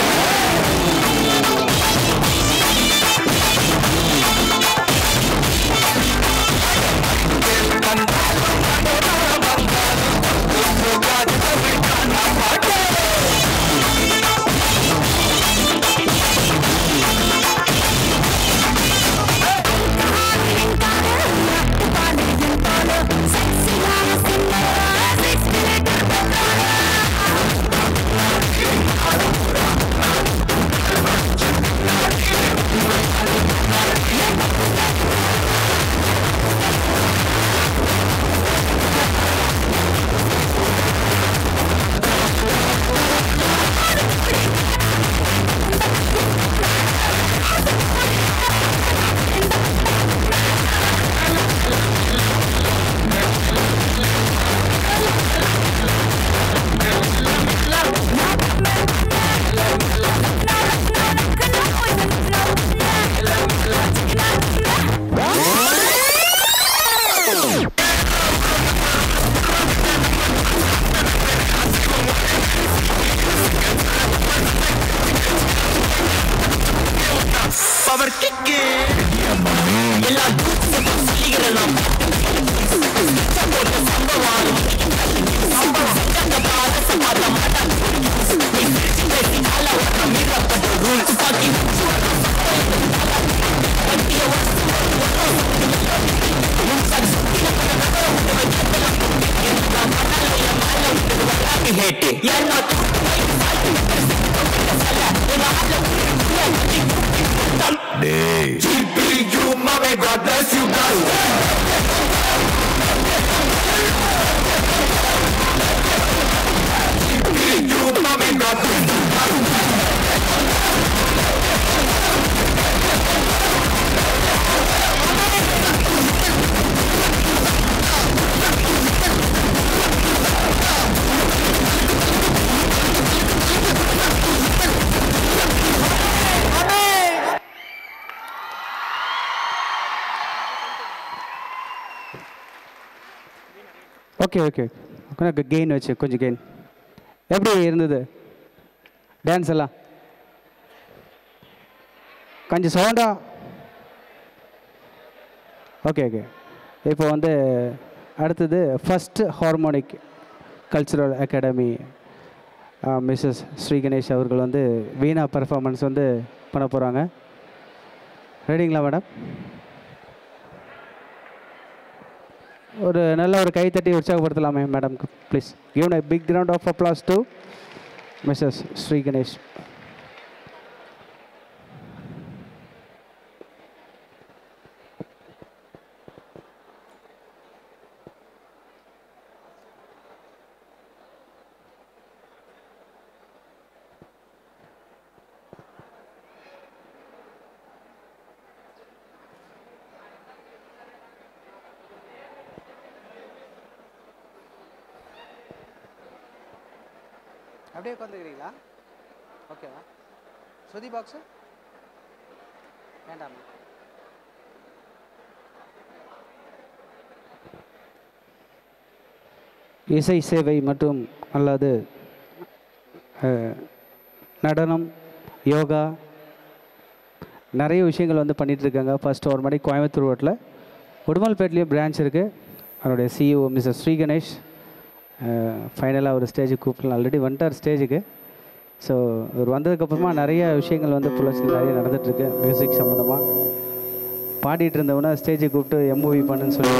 Power kick எல்லா தூசும் சீக்கிரம் You, mommy, God bless you guys. You, mommy, God bless you guys. Okay okay கொஞ்சம் கெயின் வச்சு கொஞ்சம் கெயின் எப்படி இருந்தது டான்ஸ் எல்லாம் கொஞ்சம் சவுண்டா ஓகே ஓகே இப்போ வந்து அடுத்தது first harmonic cultural academy Mrs Sri Ganesh அவர்கள் வந்து வீணா பர்ஃபார்மன்ஸ் வந்து பண்ண போகிறாங்க. ரெடிங்களா மேடம்? ஒரு நல்ல ஒரு கைத்தட்டி உற்சாகப்படுத்தலாமே மேடம்க்கு please. Give a big round of applause to Mrs. Sri Ganesh. அப்படியே உட்காந்துக்கிறீங்களா? ஓகேவா? சுதி பாக்ஸு வேண்டாமா? இசை சேவை மற்றும் அல்லது நடனம், யோகா நிறைய விஷயங்கள் வந்து பண்ணிகிட்ருக்காங்க. ஃபஸ்ட்டு ஒரு மாதிரி கோயம்புத்தூர் ரோட்டில் உடுமல்பேட்லேயும் பிரான்ச் இருக்குது. அவருடைய சிஇஓ மிஸ்ஸஸ் ஸ்ரீ கணேஷ் ஃபைனலாக ஒரு ஸ்டேஜுக்கு கூப்பிடலாம். ஆல்ரெடி வந்துட்டார் ஸ்டேஜுக்கு. ஸோ அவர் வந்ததுக்கப்புறமா நிறைய விஷயங்கள் வந்து புலச்சில் நிறைய நடந்துகிட்ருக்கு. மியூசிக் சம்மந்தமாக பாடிட்டு இருந்தவொன்னே ஸ்டேஜுக்கு கூப்பிட்டு எம்ஓவி பண்ணுன்னு சொல்லி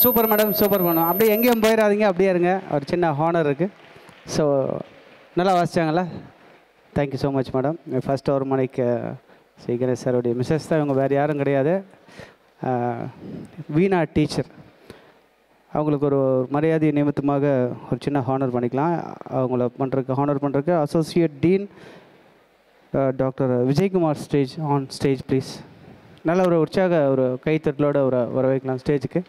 சூப்பர் மேடம், சூப்பர் மேடம். அப்படியே எங்கேயும் போயிடாதீங்க, அப்படியே இருங்க. ஒரு சின்ன ஹானர் இருக்குது. ஸோ நல்லா வாசிச்சாங்களா? Thank you so much madam. First ஒரு மணிக்கு ஸ்ரீ கணேஷ் சாருடைய மிஸ்ஸஸ் தான் இவங்க, வேறு யாரும் கிடையாது. வீணா டீச்சர், அவங்களுக்கு ஒரு மரியாதை நிமித்தமாக ஒரு சின்ன ஹானர் பண்ணிக்கலாம். அவங்கள ஹானர் பண்ணுறதுக்கு associate dean doctor Vijayakumar on stage please. நல்ல ஒரு உற்சாக ஒரு கைத்தட்டலோடு வரவைக்கலாம் ஸ்டேஜுக்கு.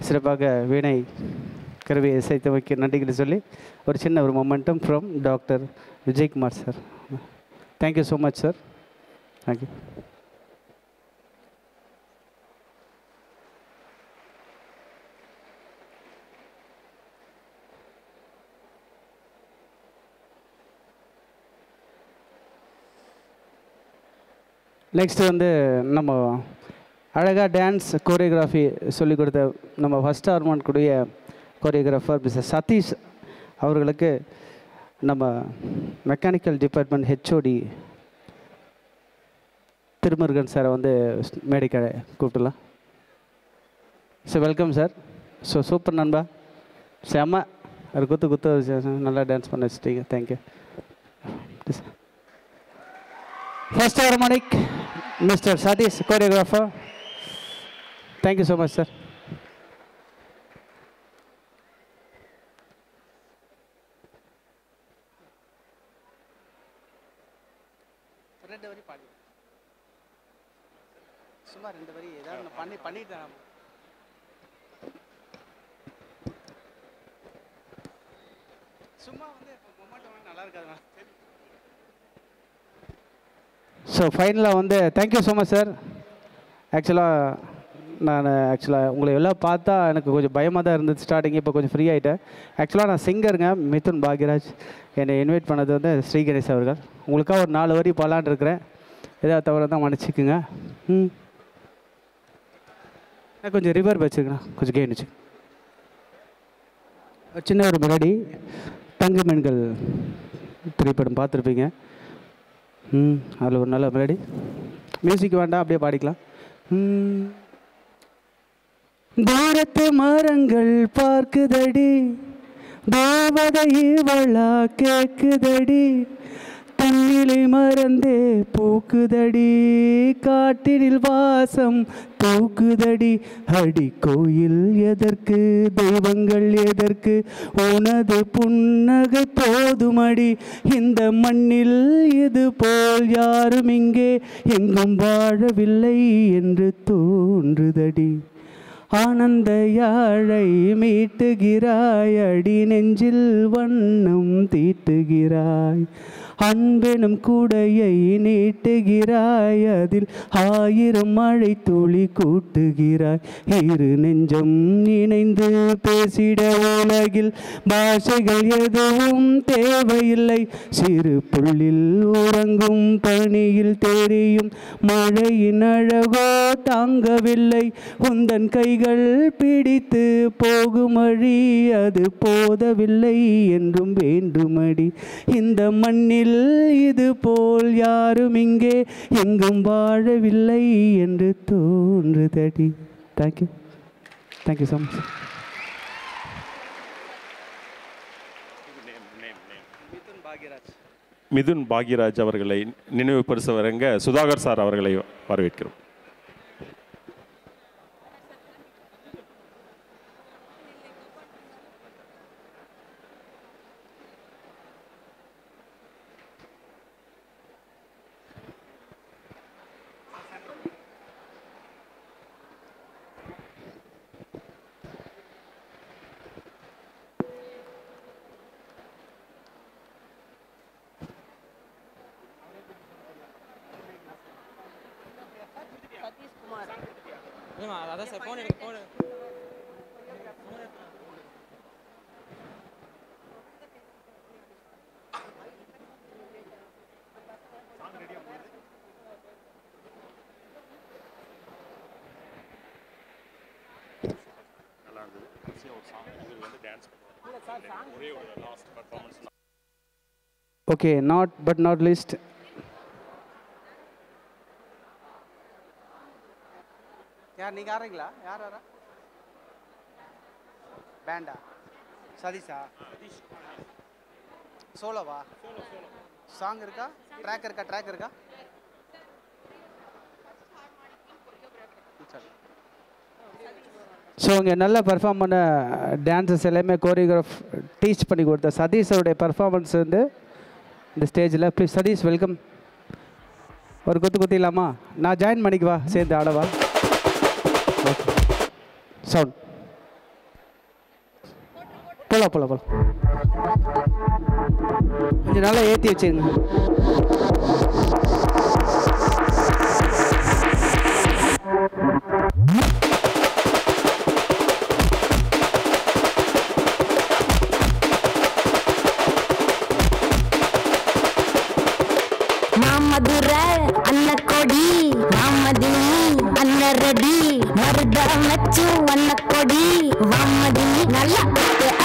சிறப்பாக வீணை கருவியை இசைத்தமைக்கு நன்றிகளை சொல்லி ஒரு சின்ன ஒரு momentum from doctor Vijayakumar sir. Thank you so much sir. Thank you. Next வந்து நம்ம அழகாக டான்ஸ் கோரியோகிராஃபி சொல்லிக் கொடுத்த நம்ம ஃபஸ்ட் ஹார்மோன்குடைய கோரியோகிராஃபர் மிஸ்டர் சதீஷ் அவர்களுக்கு நம்ம மெக்கானிக்கல் டிபார்ட்மெண்ட் ஹெச்ஓடி திருமுருகன் சாரை வந்து மேடைக்கு கூப்பிட்டுலாம். So welcome sir. So super நண்பா, செம்ம ஒரு குத்து நல்லா டான்ஸ் பண்ண வச்சுட்டீங்க. Thank you. First harmonic mister Sathish choreographer. Thank you so much sir. ரெண்டு வரி பாடி, சும்மா ரெண்டு வரி ஏதாவது பண்ணிட்டேன். சும்மா வந்து மொமெண்ட் நல்லா இருக்காது. ஸோ ஃபைனலாக வந்து தேங்க்யூ ஸோ மச் சார். ஆக்சுவலாக உங்களை எல்லாம் பார்த்தா எனக்கு கொஞ்சம் பயமாக தான் இருந்தது ஸ்டார்டிங். இப்போ கொஞ்சம் ஃப்ரீ ஆகிட்டேன். ஆக்சுவலாக நான் சிங்கருங்க. மிதுன் பாக்யராஜ் என்னை இன்வைட் பண்ணது வந்து ஸ்ரீ கணேஷ் அவர்கள். உங்களுக்காக ஒரு 4 வரி பாடலான்னு இருக்கிறேன். ஏதாவது தவிர தான் மன்னிச்சிக்குங்க. நான் கொஞ்சம் ரிவர்ப் வச்சுருக்கேன், கொஞ்சம் கெயின் வச்சு. ஒரு சின்ன ஒரு மெலடி, தங்க மீன்கள் திரைப்படம் பார்த்துருப்பீங்க. அதில் ஒரு நல்ல மெலடி. மியூசிக் வேண்டாம், அப்படியே பாடிக்கலாம். தூரத்து மரங்கள் பார்க்குதடி, தேவதை இவளா கேக்குதடி, தன்னிலை மறந்தே பூக்குதடி, காட்டினில் வாசம் தூக்குதடி, அடி கோயில் எதற்கு, தெய்வங்கள் எதற்கு, உனது புன்னகை போதுமடி, இந்த மண்ணில் இது போல் யாரும் இங்கே எங்கும் வாழவில்லை என்று தோன்றுதடி, ஆனந்த யாழை மீட்டுகிறாய், அடி நெஞ்சில் வண்ணம் தீட்டுகிறாய், அன்பெனும் கூடையை நீட்டுகிறாய், அதில் 1000 மழை துளி கூட்டுகிறாய், இரு நெஞ்சம் இணைந்து பேசிட உலகில் பாஷைகள் எதுவும் தேவையில்லை, சிறு புள்ளில் உறங்கும் பணியில் தெரியும் மழையின் அழகோ தாங்கவில்லை, உந்தன் கைகள் பிடித்து போகும் வழி அது போதவில்லை என்றும் வேண்டுமடி, இந்த மண்ணில் இது போல் யாரும் இங்கே எங்கும் வாழவில்லை என்று தோன்றுதடி. Thank you. Thank you so much. Mithun Bhagyaraj அவர்களை நினைவு பரிசு வழங்க சுதாகர் சார் அவர்களை வரவேற்கிறோம். அதான் சார் ஃபோன் எடுக்க phone okay, but not least யார் நீங்க ஆறீங்களா? யார் வரா? பேண்டா சதீஷா சோலோவா சாங் இருக்கா ட்ராக் இருக்கா ஸோ இங்கே நல்லா பெர்ஃபார்ம் பண்ண டான்ஸஸ் எல்லாமே கோரியோகிராஃப் டீச் பண்ணி கொடுத்த சதீஷோடைய பர்ஃபார்மன்ஸ் வந்து இந்த ஸ்டேஜில் ப்ளீஸ் சதீஷ் வெல்கம். ஒரு குத்திடலாமா? நான் ஜாயின் பண்ணிக்குவா சேர்ந்து ஆடவா? ஓகே சவுண்ட் போகலாம் கொஞ்சம் நல்லா ஏற்றி வச்சுங்க. மதுரை அன்னக்கொடி வாமதினி அன்னரடி மருத மச்சு அன்னக்கொடி வாமதினி நல்ல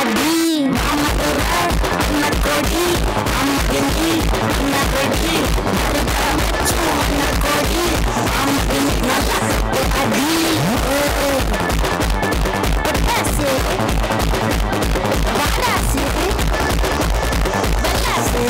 அடி மதுரை அன்னக்கொடி வாமதினி அன்னரடி மருத மச்சு அன்னக்கொடி வாமதினி நல்ல அடி பட்டாசு வாடாசு வெள்ளாசு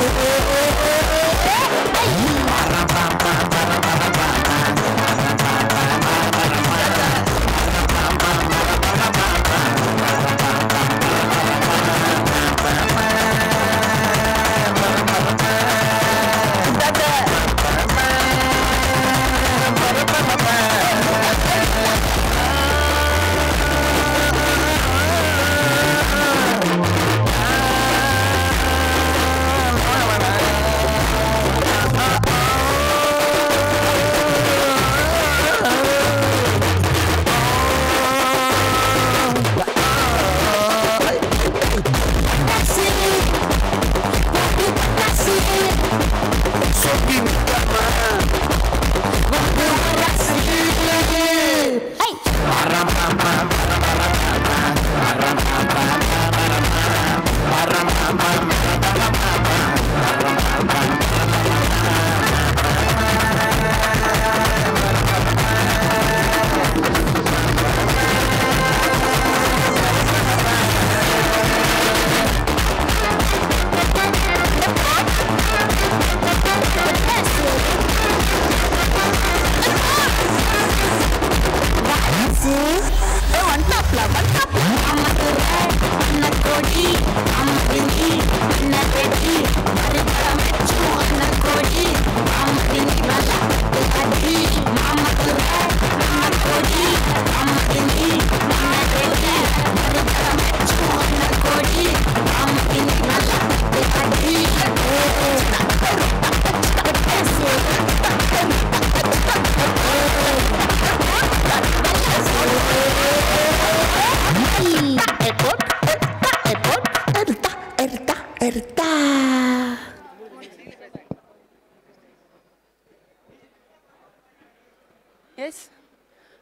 Yes.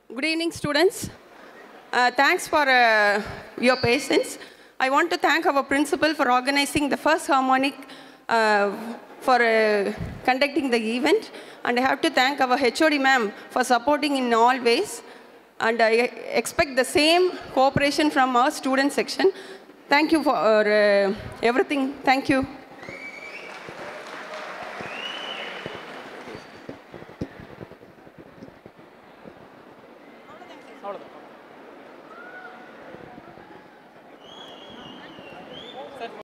Good evening, students. Thanks for your patience. I want to thank our principal for organizing the first harmonic for conducting the event. And I have to thank our HOD ma'am for supporting in all ways. And I expect the same cooperation from our student section. Thank you for everything. Thank you. அவ்வளோதான்.